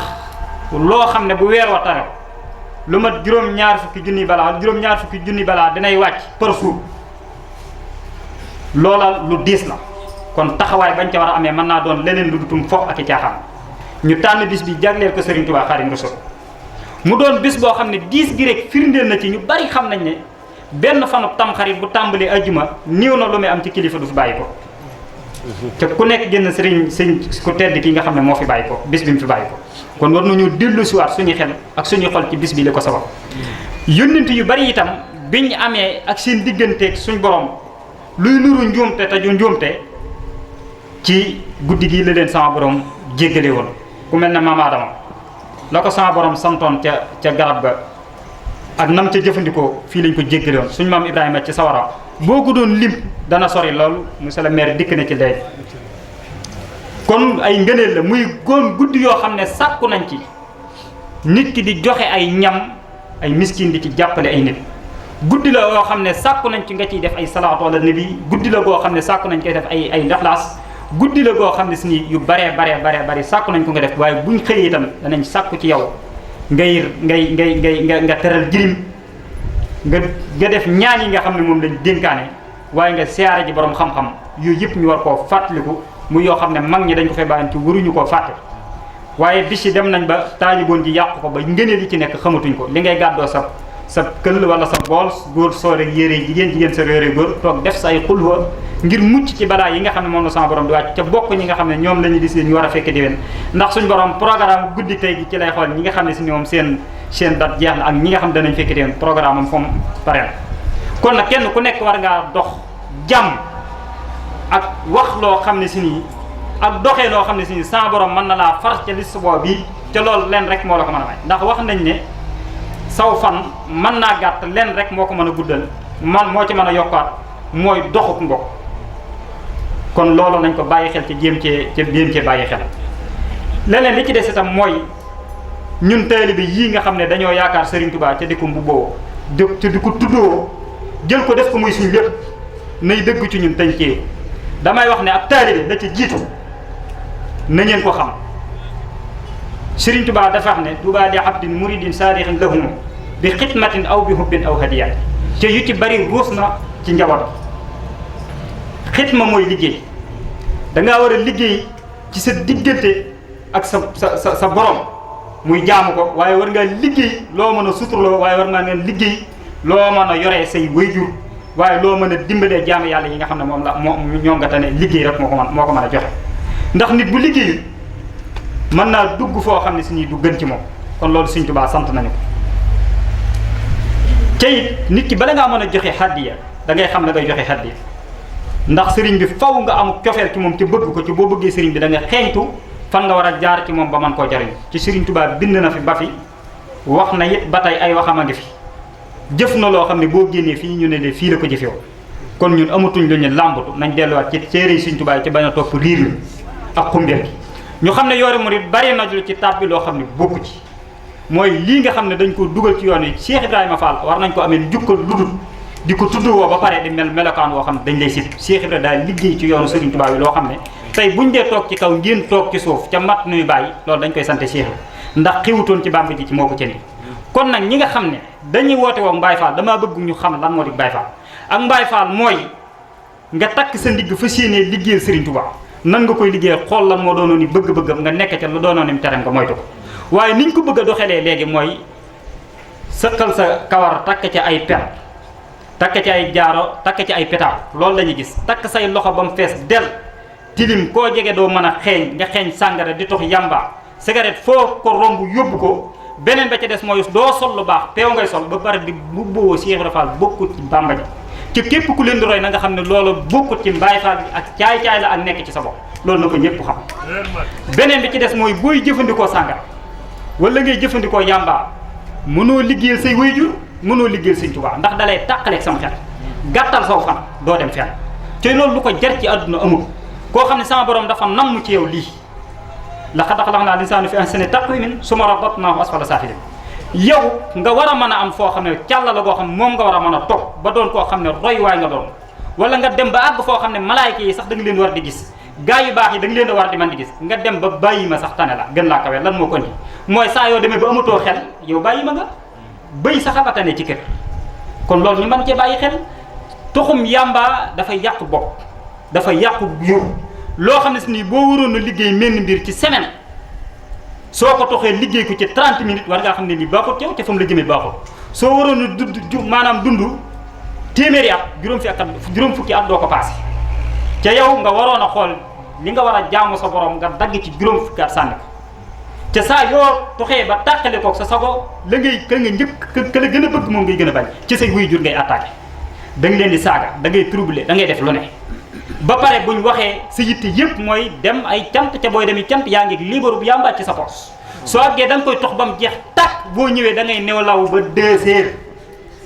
loo xam ne bu weer wa tare lu mat juróom-ñaar fukki junni balaa dinay wàcc par jour loola lu diis la kon taxawaay bañ ca war a amee mën naa doon leneen lu dutum foog ak i caaxaan ñu tànn bis bi jagleel ko Serigne Touba Xaadimu Rasuul mu doon bis boo xam ne diis gi rek firndeel na ci ñu bari xam nañ ne benn fanu tamxarit bu tàmbalee ajjuma néew na lu muy am ci kilifa du fi bàyyi ko te ku nekk génn sëñ ku tedd ki nga xam ne moo fi bàyyi ko bis bi mu fi bàyyi ko kon war nañu dellu siwaat suñu xel ak suñu xol ci bis bi la ko sabab yónnent yu bari itam biñ amee ak seen digganteeg suñ borom luy nuru njuumte te ju njuumte ci guddi gi la leen sama borom jéggale woon ku mel ne maam Aadama la ko sama borom santoon ca garab ga ak nam ca jëfandikoo fii lañ ko jéggale woon suñu maam Ibrahima ci sawara boo ko doon lim dana sori loolu monsieur le maire dikk na ci léegi. kon ay ngëneel la muy guddi yoo xam ne sàkku nañ ci nit ki di joxe ay ñam ay miskin di ci jàppale ay nit. guddi la yoo xam ne sàkku nañ ci nga ciy def ay salaatu ala nabi guddi la goo xam ne sàkku nañ koy def ay Ixlaas guddi la goo xam ne si ni yu baree sàkku nañ ko nga def waaye buñ xëyee itam danañ sàkku ci yow nga teral jirim nga def ñaan yi nga xam ne moom lañ dénkaane waaye nga siyaare ji borom xam-xam yooyu yëpp ñu war koo fàttaliku muy yoo xam ne mag ñi dañ ko fay bàyyi ci waruñu koo fàtte waaye bis yi dem nañ ba taaliboon ji yàqu ko ba ngëneel li ci nekk xamatuñ ko li ngay gàddoo sa këll wala sa bool góor soo rek yére jigéen sa yére góor toog def sa ay xulwa ngir mucc ci balaa yi nga xam ne moom la sama borom di wàcc ca bokk ñi nga xam ne ñoom la ñu décidé ñu war a fekk déwén ndax suñu borom programme guddi tey gi ci lay xool ñi nga xam ne si ñoom seen date jeex na ak ñi nga xam ne danañ fekk déwén programme am foom pare na kon nag kenn ku nekk war ngaa dox jàmm ak wax loo xam ne si nii ak doxee loo xam ne si nii sama borom mën na laa far ca liste boobu bi ca loolu leen rek moo la ko mën a may ndax wax nañ ne saw fan mën naa gàtt leen rek moo ko mën a guddal moo ci mën a yokkaat mooy doxuk mbokk kon loolu nañ ko bàyyi xel ci jéem cee bàyyi xel leneen li ci des itam mooy ñun taalibe yii nga xam ne dañoo yaakaar Serigne Touba ca di ko mbubboo te di ko tuddoo jël ko def ko muy suñ lépp nay dëgg ci ñun tënkee damay wax ne ab taalibe la ci jiitu na ngeen ko xam Serigne Touba dafa wax ne Touba li abdin muridin saadixin lahum bi xidmatin aw bi hubbin aw hadiyaat te yu ci bari ruus na ci njaboot xidma mooy liggéey dangaa war a liggéey ci sa diggante ak sa borom muy jaamu ko waaye war ngaa liggéey loo mën a suturloo waaye war ngaa liggéey loo mën a yoree say wayjur waaye loo mën a dimbalee jaamu yàlla yi nga xam ne ñoom nga tane liggéey rek moo ko mën a joxe ndax nit bu liggéeyul mën naa dugg foo xam ne si nii du gën ci moom kon loolu Sëriñ Tuubaa sant nañu ko te it nit ki bala ngaa mën a joxe hadiya da ngay xam ne ngay joxe hadiya ndax sëriñ bi faw nga am cofeel ci moom ci bëgg ko ci boo bëggee sëriñ bi da nga xeeñtu fan nga war a jaar ci moom ba mën koo jariñ ci Sëriñ Tuubaa bind na fi ba fi wax na it ba tey ay waxam a ngi fi jëf na loo xam ne boo génnee fii ñu ne de fii la ko jëfew kon ñun amatuñ lu ñu làmbatu nañ delluwaat ci téere Sëriñ Tuubaa ci bañ a topp riir mi ak xumbeel gi ñu xam ne yoori murid bari na lu ci tab bi loo xam ne bokku ci mooy lii nga xam ne dañ ko dugal ci yoon wi Cheikh Ibrahima Fall war nañ ko amee jukkal ludul di ko tudd woo ba pare di melokaan woo xam ne dañ lay sit Cheikh Ibrahima daal liggéey ci yoonu Serigne Touba bi loo xam ne tey buñ dee toog ci kaw ngeen toog ci suuf ca mat nuy bàyyi loolu dañ koy sant Cheikh ndax xiwutoon ci bàmb ji ci moo ko cëndi kon nag ñi nga xam ne dañuy woote woo Mbaye Fall damaa bëgg ñu xam lan moo di Mbaye Fall ak Mbaye Fall mooy nga takk sa ndigg fas yéenee liggéeyal Serigne Touba nan nga koy liggéeyal xool lan moo doonoon ni bëgg-bëggam nga nekk ca lu doonoon ni teram nga moytu ko waaye niñ ko bëgg a doxalee léegi mooy sëqal sa kawar takk ca ay per takk ci ay jaaro takk ci ay pétaaw loolu la ñuy gis takk say loxo ba mu fees del tilim koo jege doo mën a xeeñ nga xeeñ sàngara di tox yamba cigarette foo ko romb yóbbu ko beneen ba ca des mooy doo sol lu baax peew ngay sol ba pare di bu booboo Cheikh Ibra Fall bokkut ci Bàmba ji ci képp ku leen di roy na nga xam ne loolu bokkut ci Mbaye Fall bi ak caay-caay la ak nekk ci sa bopp loolu na ko ñëpp xam beneen bi ci des mooy booy jëfandikoo sàngara wala ngay jëfandikoo yamba mënoo liggéeyal say waajur mënoo liggéeyal Sëriñ Tuubaa ndax dalay tàqaleeg sam xel gàttal saw fan doo dem fenn te loolu lu ko jar ci àdduna amul koo xam ne sama borom dafa namm ci yow lii laqad xalaqnal insaana fi ahsani taqwiimin summa radadnaahu asfala saafiliin yow nga war a mën a am foo xam ne càlla la goo xam ne moom nga war a mën a toog ba doon koo xam ne roy waay nga doon wala nga dem ba àgg foo xam ne malaayka yi sax da nga leen war di gis gaa yu baax yi da nga leen a war di mën di gis nga dem ba bàyyi ma sax tane la gën laa kawe lan moo ko indi mooy saa yoo demee ba amatoo xel yow bàyyi ma nga bëy sax a tane ci kër kon loolu ñu mën cee bàyyi xel toxum yàmba dafay yàq bopp dafa yàqu yóbbu loo xam ne si nii boo waroon a liggéey menn mbir ci semaine soo ko toxee liggéey ko ci 30 minutes war ngaa xam ne lii baaxut yow te fa mu la jëmee baaxut soo waroon a maanaam dund téeméeri at juróom fukki at doo ko paase ca yow nga waroon a xool li nga war a jaamu sa borom nga dagg ci juróom fukki at sànni ko ca saa yoo toxee ba tàqale koog sa sago la ngay ka nga njëkk ka la gën a bëgg moom ngay gën a bañ ci say wuy jur ngay attaqué da nga leen di saaga da ngay troubler da ngay def lu ne ba pare buñ waxee sa yitte yëpp mooy dem ay cant ca booy demi cant yaa ngi liibaru bu yàmbaat ci sa poos soo àggee da nga koy tox ba mu jeex tàkk boo ñëwee da ngay new law ba 2 heures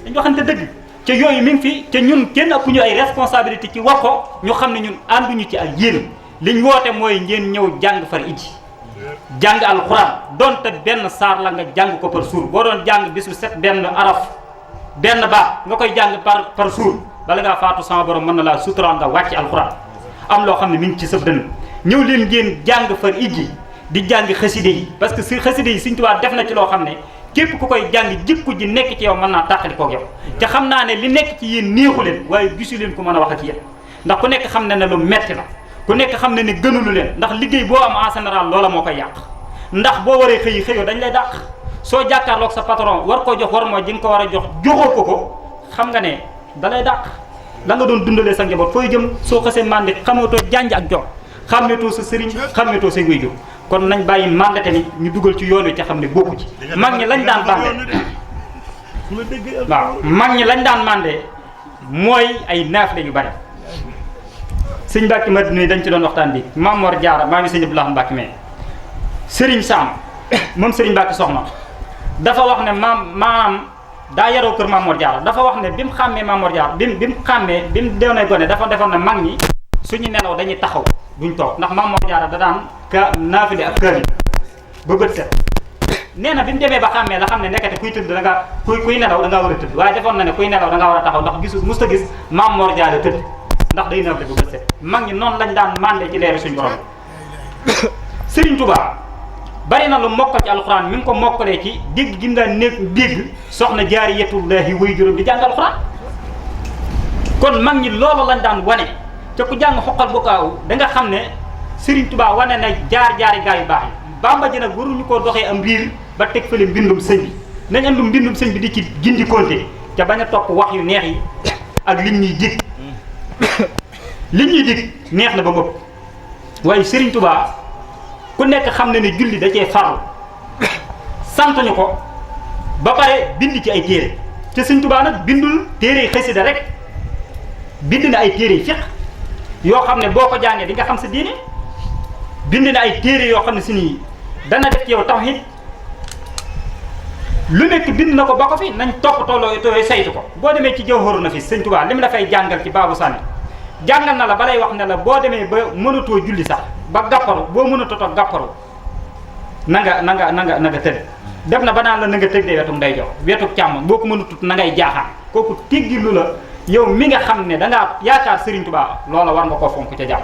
dañ waxante dëgg ca yooyu mi ngi fi ca ñun kenn ëpp ñu ay responsabilité ci wax ko ñu xam ne ñun ànduñu ci ak yéen liñ woote mooy ngeen ñëw jàng far iji jàng alxuraan donte benn saar la nga jàng ko par jour boo doon jàng bisu set benn araf benn baax nga koy jàng par jour bala ngaa faatu sama borom mën na laa sutura nga wàcc alxuraan am loo xam ne mi ngi ci sëb dënn ñëw leen ngeen jàng far iji di jàng xaside yi parce que si xaside yi Sëriñ Tuubaa def na ci loo xam ne képp ku koy jàng jikko ji nekk ci yow mën naa tàqali koog yow te xam naa ne li nekk ci yéen neexu leen waaye gisu leen ku mën a wax ak yéen ndax ku nekk xam na ne lu metti la ku nekk xam na ne gënulu leen ndax liggéey boo am en général loola moo koy yàq ndax boo waree xëyoo dañ lay dàq soo jàkkaarloog sa patron war koo jox war moo ji nga ko war a jox joxoo ko xam nga ne da lay dàq la nga doon dundalee sa njaboot fooy jëm soo xasee màndi xamatoo janj ak jox xàmmeetoo sa sëriñ xàmmeetoo say waajur kon nañ bàyyi mandate ni ñu dugal ci yoon wi ca xam ne bokku ci mag ñi lañ daan mande waaw mag ñi lañ daan mande mooy ay naafile yu bari sëñ Mbàkke Madina dañ ci doon waxtaan bi Maam Mor Jaara maa ngi sëñ Abdou Lahad Mbàkke mais sëriñ Sam moom sëriñ Mbàkke soxna dafa wax ne maam daa yaroo kër Maam Mor Jaara dafa wax ne bi mu xàmmee Maam Mor Jaara bi mu xàmmee bi mu doonee gone dafa defoon ne mag ñi suñu nelaw dañuy taxaw duñ toog ndax Maam Mor Jaara da daan ka naafile ak kër yi ba bët set nee na bi mu demee ba xàmmee la xam ne nekkati kuy tëdd da nga kuy nelaw da ngaa war a tëdd waaye defoon na ne kuy nelaw da ngaa war a taxaw ndax gisul musta gis Maam Mor Jaara tëdd ndax day naafile ba bët set mag ñi noonu lañ daan mandé ci leeri suñu borom Serigne Touba bari na lu mokkal ci alxuraan mi ngi ko mokkalee ci dégg gi mu daan nekk dégg soxna Jaariyatullaahi way juróom di jàng alxuraan kon mag ñi loolu lañ daan wane te ku jàng xoqal bu kaaw da nga xam ne Serigne Touba wane na jaar-jaari gaa yu baax yi Bamba ji nag waruñu koo doxee am riir ba teg fële mbindum sëñ bi nañ andu mbindum sëñ bi di ci gindi konte te bañ a topp wax yu neex yi ak liñ ñuy dig liñ ñuy dig neex na ba bëgg waaye Serigne Touba ku nekk xam ne ne julli da cee farlu sant ñu ko ba pare bind ci ay téere te Serigne Touba nag bindul téere xasida rek bind na ay téere fiqh yoo xam ne boo ko jàngee di nga xam sa diine bind na ay téere yoo xam ne si nii dana def ci yow tawhid lu nekk bind na ko ba ko fi nañ topp tooloo saytu ko boo demee ci Jawharu Nafis Sëñ Tuubaa li mu dafay jàngal ci baabu sànni jàngal na la ba lay wax ne la boo demee ba mënatoo julli sax ba gàpparu boo mënatoo toog gàpparu na nga tëdd def na ba naan la na nga tëddee wetu ndeyjoor wetu càmm boo ko mënatut na ngay jaaxaan kooku teggilu la yow mi nga xam ne dangaa yaakaar Serigne Touba loola war nga koo fonk ca jàpp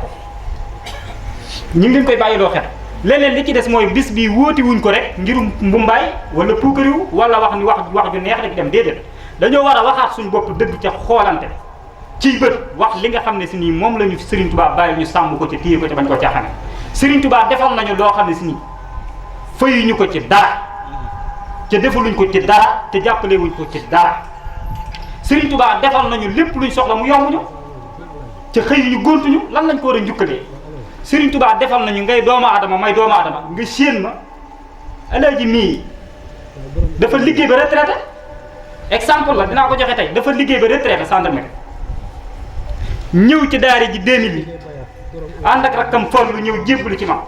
ñu ngi leen koy bàyyiloo xel leneen li ci des mooy bis bi wóoti wuñ ko rek ngirum mbumbaay wala puukariw wala wax ni wax ju neex rek dem déedéet dañoo war a waxaat suñu bopp dëgg ca xoolante ciy bët wax li nga xam ne si nii moom la ñu Serigne Touba bàyyi ñu sàmm ko ci téye ko ci bañ ko caaxane Serigne Touba defal nañu loo xam ne si nii fayuñu ko ci dara ca defaluñ ko ci dara te jàppalewuñ ko ci dara Serigne Touba defal nañu lépp luñ soxla mu yomb ñu ca xëy ñu góontuñu lan lañ ko war a njukkalee Serigne Touba defal nañu ngay doomu aadama may doomu aadama nga séen ma Alaaji mii dafa liggéey ba retraité exemple la dinaa ko joxe tey dafa liggéey ba retraité gendarmerie ñëw ci daara ji 2000 bi ànd ak rakkam Fallu ñëw jébbalu ci ma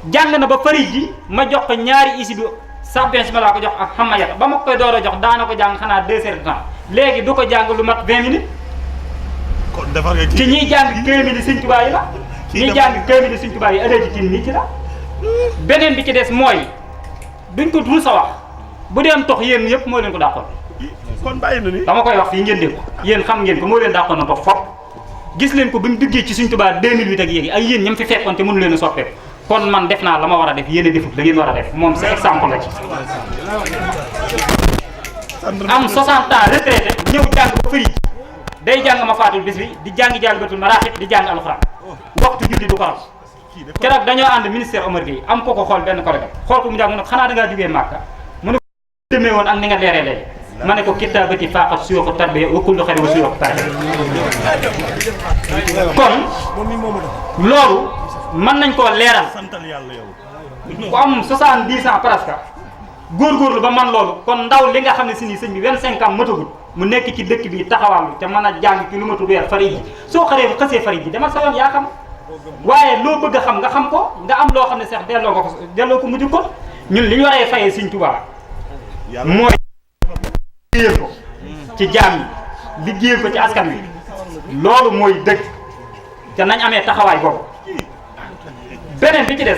jàng na ba fari ji ma jox ko ñaari isi bi sabbin si ma laa ko jox ak xamayata ba ma koy door a jox daana ko jàng xanaa 2 heures de temps léegi du ko jàng lu mat 20 minutes ci ñiy jàng kaamil Sëñ Tuubaa yi la ñiy jàng kaamil Sëñ Tuubaa yi Alaaji Tine nii ci la beneen bi ci des mooy duñ ko dul sa wax bu dee am tox yéen yëpp moo leen ko dàqoon kon bàyyi na ni dama koy wax fii ngeen dégg ko yéen xam ngeen ko moo leen dàqoon na tox fop gis leen ko bi mu duggee ci Sëñ Tuubaa 2008 ak yéegi ak yéen ñam fi fekkoon te mënu leen a soppeeku kon man def naa la ma war a def yéen a defut la ngeen war a def moom c'est exemple la ci am 60 ans retraité ñëw jàng ba fëri day jàng ma faatul bis bi di jàngi Jaalibatul Maraaxib di jàng alxuraan waxtu julli du ko raw keroog dañoo ànd ministère Omar Gueye am ko xool benn collègue xool ko mu jàng mu ne xanaa da ngaa jógee Màkka mu ne ko demee woon ak ni nga leeree léegi ma ne ko kitaabati faaqat suyuuxu tarbiya wa kullu xayrin wa suyuuxu tarbiya kon loolu mën nañ koo leeral ku am 70 ans presque góorgóorlu ba man loolu kon ndaw li nga xam ne si nii sëñ bi 25 ans matagul mu nekk ci dëkk bi taxawal te mën a jàng ci lu ma tudd weer fari ji soo xasee fari ji demal sa yoon yaa xam waaye loo bëgg a xam nga xam ko nga am loo xam ne sax delloo ko mujj ko ñun li ñu waree fayee Sëñ Tuubaa mooy liggéeyal ko ci jaam yi liggéeyal ko ci askan wi loolu mooy dëgg te nañ amee taxawaay boobu. beneen bi ci des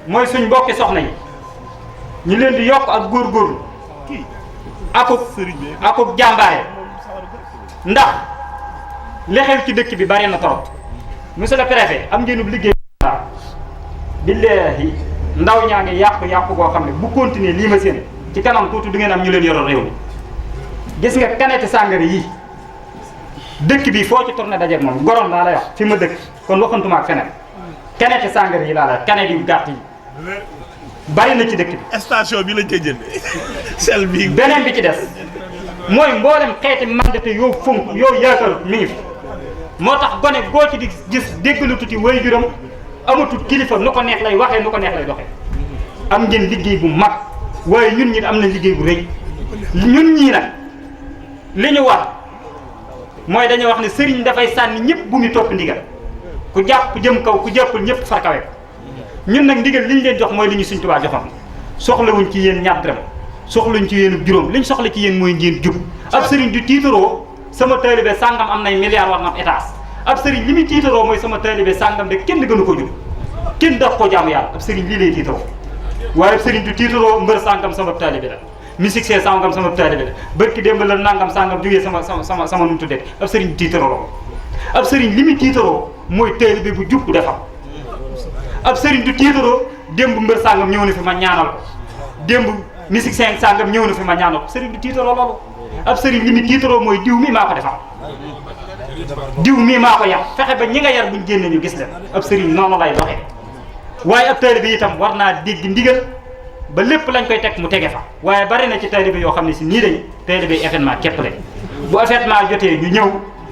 mooy suñ mbokki soxna yi ñu leen di yokk ak góorgóorlu akuk jàmbaare ndax li xew ci dëkk bi bari na trop monsieur le préfet am ngeenub liggéey billaahi ndaw ñaa ngi yàqu goo xam ne bu continuer lii ma seen ci kanam tuuti du ngeen am ñu leen yoroon réew mi gis nga kaneti sàngara yi dëkk bi foo ci tourné dajeeg moom gorom laa lay wax fi ma dëkk kon waxantuma ak feneen kaneti sàngara yi laa la kanet yu gàtt yi bari na ci dëkk bi station bi lañ koy jëndee sel bi beneen bi ci des mooy mboolem xeeti mandate yoo fonk yoo yaakaar mi ngi fi moo tax gone goo ci di gis dégg lu tuuti way juróom amatul kilifa nu ko neex lay waxee nu ko neex lay doxee am ngeen liggéey bu mag waaye ñun ñi am na liggéey bu rëy ñun ñii nag li ñu war mooy dañuy wax ne sëriñ dafay sànni ñëpp bu mu topp ndigal ku jàpp jëm kaw ku jàppul ñëpp far kawe ñun nag ndigal li ñu leen jox mooy li ñu Sëñ Tuubaa joxoon soxlawuñ ci yéen ñaar dërëm soxluñ ci yéen juróom liñ soxla ci yéen mooy ngeen jub ab sëriñ du tiitaroo sama taalibe sàngam am nay milliards war na am étage ab sëriñ li muy tiitaroo mooy sama taalibe sàngam de kenn gënu ko jub kenn daf ko jaamu yàlla ab sëriñ lii lay tiitaroo waaye ab sëriñ du tiitaroo mbër sàngam sama taalibe la musique see sàngam sama taalibe la bërki démb la nangam sàngam jógee sama nu mu tuddee ab sëriñ du tiitaroo loolu ab sëriñ li muy tiitaroo mooy taalibe bu jub bu defam ab sëriñ du tiitaroo démb mbër sàngam ñëw na fi ma ñaanal ko démb musique seen sàngam ñëw na fi ma ñaanal ko sëriñ du tiitaroo loolu ab sëriñ li muy tiitaroo mooy diw mii maa ko defal diw mii maa ko yar fexe ba ñi nga yar buñ génne ñu gis leen ab sëriñ noonu lay doxee waaye ab taalibe bi itam war naa dégg ndigal ba lépp lañ koy teg mu tege fa waaye bari na ci taalibe yoo xam ne si nii dañ taalibe événement képp lañ bu événement jotee ñu ñëw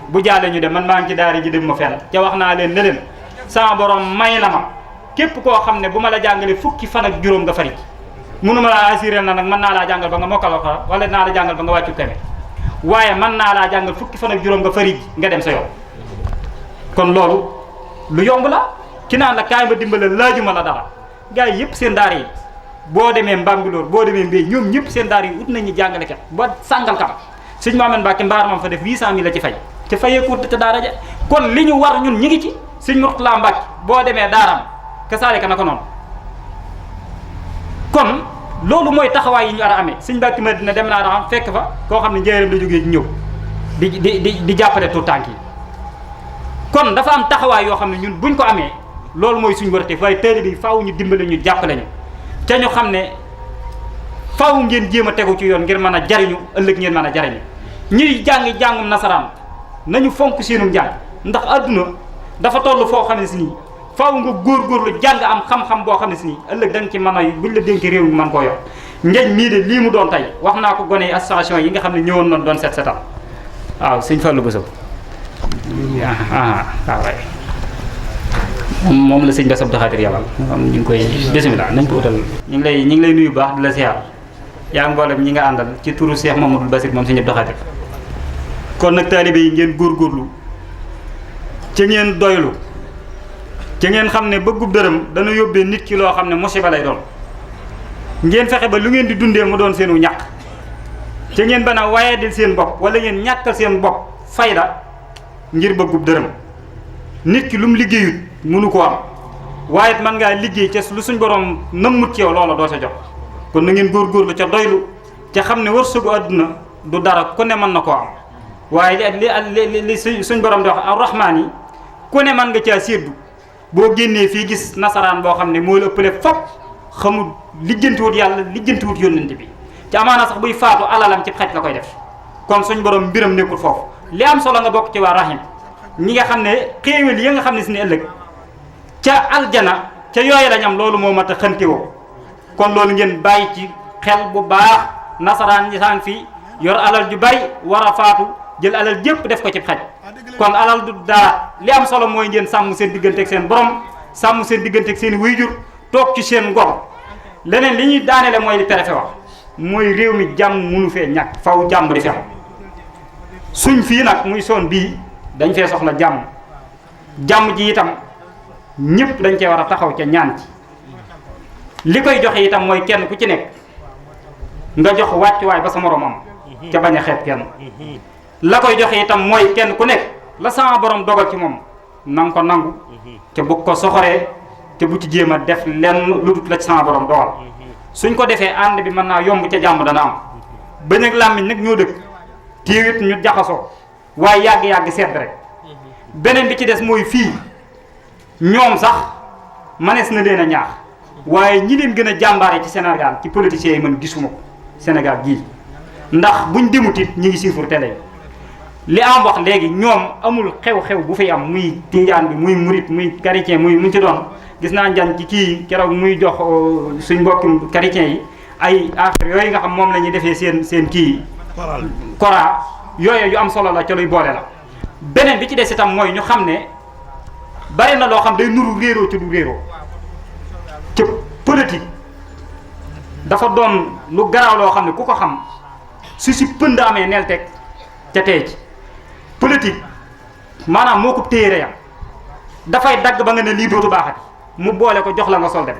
bu jàllee ñu dem man maa ngi ci daara ji dem ma fenn ca wax naa leen ne leen sama borom may na ma képp koo xam ne bu ma la jàngalee fukki fan ak juróom nga fari mënuma laa assuré na nag mën naa laa jàngal ba nga mokkal ko wala naa la jàngal ba nga wàccu keme waaye mën naa laa jàngal fukki fan ak juróom nga fari nga dem sa yoon kon loolu lu yomb la ki naan la kaay ma dimbale laajuma la dara gars yi yëpp seen daara yi boo demee Mbambilor boo demee Mbey ñoom ñëpp seen daara yi ut nañu jàngalekat ba sàngal kam sëñ Maameen Mbàkke mbaar mam fa def 800.000 la ci fay te fayeeku te daara ja kon li ñu war ñun ñi ngi ci sëñ Murtala Mbàkke boo demee daaram kasaalika na ko noonu kon loolu mooy taxawaay yi ñu war a amee sëñ Mbàkke Madina dem naa daxam fekk fa koo xam ne njëriñ la jógee ñëw di jàppale tout tànk yi kon dafa am taxawaay yoo xam ne ñun buñ ko amee loolu mooy suñu warteef waaye taalibe bi faaw ñu dimbale ñu jàppale ñu te ñu xam ne faaw ngeen jéem a tegu ci yoon ngir mën a jariñu ëllëg ngeen mën a jariñu ñuy jàngum nasaraan nañu fonk seenum njàng ndax adduna dafa toll foo xam ne si nii faaw nga góorgóorlu jàng am xam-xam boo xam ne si nii ëllëg da nga ci mën a buñ la dénkee réew mi mën koo yor ngeeñ mii de lii mu doon tey wax naa ko gone yi association yi nga xam ne ñëwoon noonu doon set setal waaw sëñ Fallou Bousso waaw waay moom la sëñ Bass Abdou Khadir yabal ñu ngi koy bisimilah nañ ko utal ñu ngi lay nuyu baax di la siyaar yaa mboolem ñi nga àndal ci turu Cheikh Mamadou Bassir moom sëñ Abdou Khadir kon nag taalibe yi ngeen góorgóorlu ca ngeen doylu ca ngeen xam ne bëggub dërëm dana yóbbee nit ki loo xam ne musiba lay doon ngeen fexe ba lu ngeen di dundee mu doon seenu ñàkk ca ngeen bana waaye del seen bopp wala ngeen ñàkkal seen bopp fayda ngir bëggub dërëm nit ki lu mu liggéeyut mënu ko am waaye man ngaa liggéey ca lu suñ borom nëmmut ci yow loola doo sa jox kon na ngeen góorgóorlu ca doylu ca xam ne wërsëgu àdduna du dara ku ne mën na koo am waaye li suñ borom di wax ar-rahmaan yi ku ne mën nga caa séddu boo génnee fii gis nasaraan boo xam ne moo la ëppale fop xamul lijjantiwut yàlla lijjantiwut yónnent bi ci amaana sax buy faatu alalam ci xaj la koy def kon suñ borom mbiram nekkul foofu li am solo nga bokk ci waa rahim ñi nga xam ne xéewal yi nga xam ne si ne ëllëg ca aljana ca yooyu lañ am loolu moo mat a xëntewoo kon loolu ngeen bàyyi ci xel bu baax nasaraan ñi saan fii yor alal ju bari war a faatu jël alal jépp def ko ci xaj kon alal du dara li am solo mooy ngeen sàmm seen diggante ak seen borom sàmm seen diggante ak seen wayjur toog ci seen ngor leneen li ñuy daanele mooy li préfet wax mooy réew mi jàmm mënu fee ñàkk faw jàmm di fi am suñ fii nag muy zone bii dañ fee soxla jàmm ji itam ñëpp dañ cee war a taxaw ca ñaan ci li koy joxe itam mooy kenn ku ci nekk nga jox wàccuwaay ba sa morom am ca bañ a xeeb kenn la koy joxe itam mooy kenn ku nekk la sama borom dogal ci moom nanga ko nangu te bu ko soxoree te bu ci jéem a def lenn lu dul la ci sama borom dogal suñ ko defee ànd bi mën naa yomb ca jàmm dana am bañ ak làmmiñ nag ñoo dëkk téewit ñu jaxasoo waaye yàgg-yàgg sedd rek beneen bi ci des mooy fii ñoom sax manees na leen a ñaax waaye ñi leen gën a jàmbaare ci Sénégal ci politiciens yi man gisuma ko Sénégal gii ndax buñ demut it ñi ngi siifur télé li am wax léegi ñoom amul xew-xew bu fi am muy tijaan bi muy murit muy chrétien muy mu ci doon gis naa njan ci kii keroog muy jox suñ mbokki chrétien yi ay affaire yooyu nga xam moom la ñuy defee seen kii kora yooyu yu am solo la ca luy boole la beneen bi ci des itam mooy ñu xam ne bari na loo xam day nuru réeroo ci du réeroo ca politique dafa doon lu garaaw loo xam ne ku ko xam su si pënd amee neel teg ca tey ci politique maanaam moo ko téere yam dafay dagg ba nga ne lii dootu baaxati mu boole ko jox la nga sol dem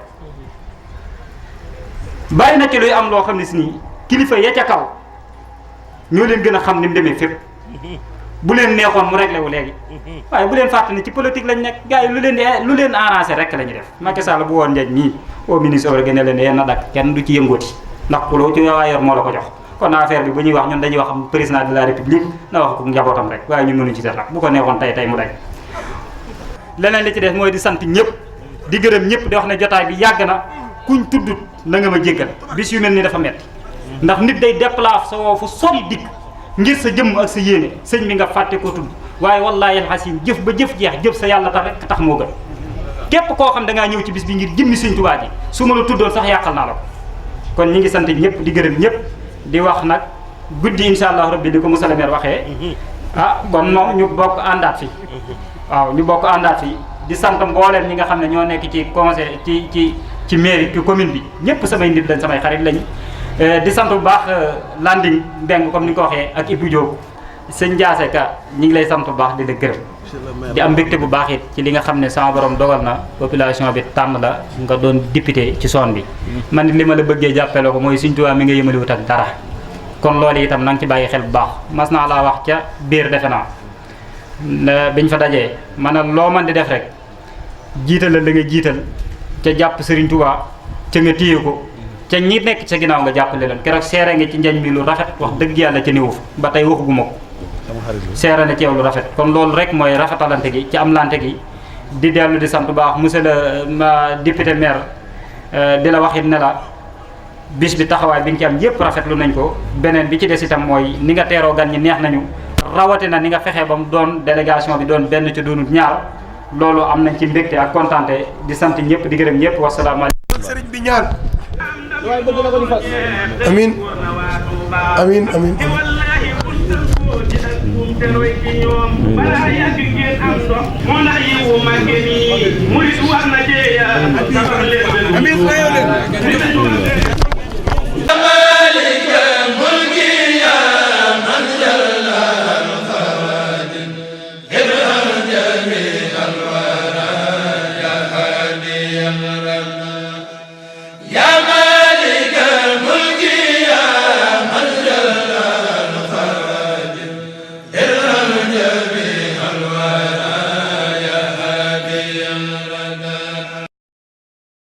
bari na ci luy am loo xam ne si nii kilifa ya ca kaw ñoo leen gën a xam ni mu demee fépp bu leen neexoon mu réglé wu léegi waaye bu leen fàtte ne ci politique lañ nekk gars yi lu leen arrangé rek la ñuy def Macky Sall bu woon njañ nii au ministre war gën a leen yeen na dak kenn du ci yëngooti ndax xuloo ci waa yor moo la ko jox kon affaire bi bu ñuy wax ñun dañuy wax président de la république na wax ko njabootam rek waaye ñun mënuñ ci dara bu ko neexoon tey mu rek leneen li ci des mooy di sant ñëpp di gërëm ñëpp di wax ne jotaay bi yàgg na kuñ tuddut na nga ma jéggal bis yu mel ni dafa metti ndax nit day déplacé woo fu sori dikk ngir sa jëmm ak sa yéene sëñ bi nga fàtte ko tudd waaye wallaahi alxasim jëf ba jëf jeex jëf sa yàlla tax rek tax moo gën képp koo xam da ngaa ñëw ci bis bi ngir jëmmi sëñ Tuubaa ji su ma la tuddoon sax yàqal naa la ko kon ñi ngi sant ñëpp di gërëm ñëpp di wax nag guddi insha allah rabbi di ko monsieur le maire waxee kon moom ñu bokk àndaat fi waaw ñu bokk àndaat fi di sant mbooleem ñi nga xam ne ñoo nekk ci conseil ci mairie ci commune bi ñëpp samay nit lañ samay xarit lañ di sant bu baax Landing Mbeng comme ni nga ko waxee ak Ibou Diop sëñ Ndiasse Ka ñi ngi lay sant bu baax di la gërëm di am mbégte bu baax it ci li nga xam ne sama borom dogal na population bi tànn la nga doon député ci zone bi man li ma la bëggee jàppale ko mooy Sëñ Tuubaa mi nga yëmaliwut ak dara kon loolu itam na nga ci bàyyi xel bu baax mas naa laa wax ca biir defe naa biñ fa dajee ma ne loo man di def rek jiital la nga jiital ca jàpp Sëriñ Tuubaa ca nga téye ko ca ñi nekk ca ginnaaw nga jàppale leen keroog seere nga ci njañ mi lu rafet wax dëgg yàlla ca néew ba tey waxuguma ko seere na ci yow lu rafet kon loolu rek mooy rafetalante gi ci am lante gi di dellu di sant bu baax monsieur le député maire di la wax it ne la bis bi taxawaay bi nga ci am yëpp rafetlu nañ ko beneen bi ci des itam mooy ni nga teeroo gan ñi neex nañu rawatina ni nga fexee ba mu doon délégation bi doon benn ci doonut ñaar loolu am nañ ci mbégte ak kontaante di sant ñëpp di gërëm ñëpp wasalaamaaleykum. sëriñ bi ñaan amin amin amin amin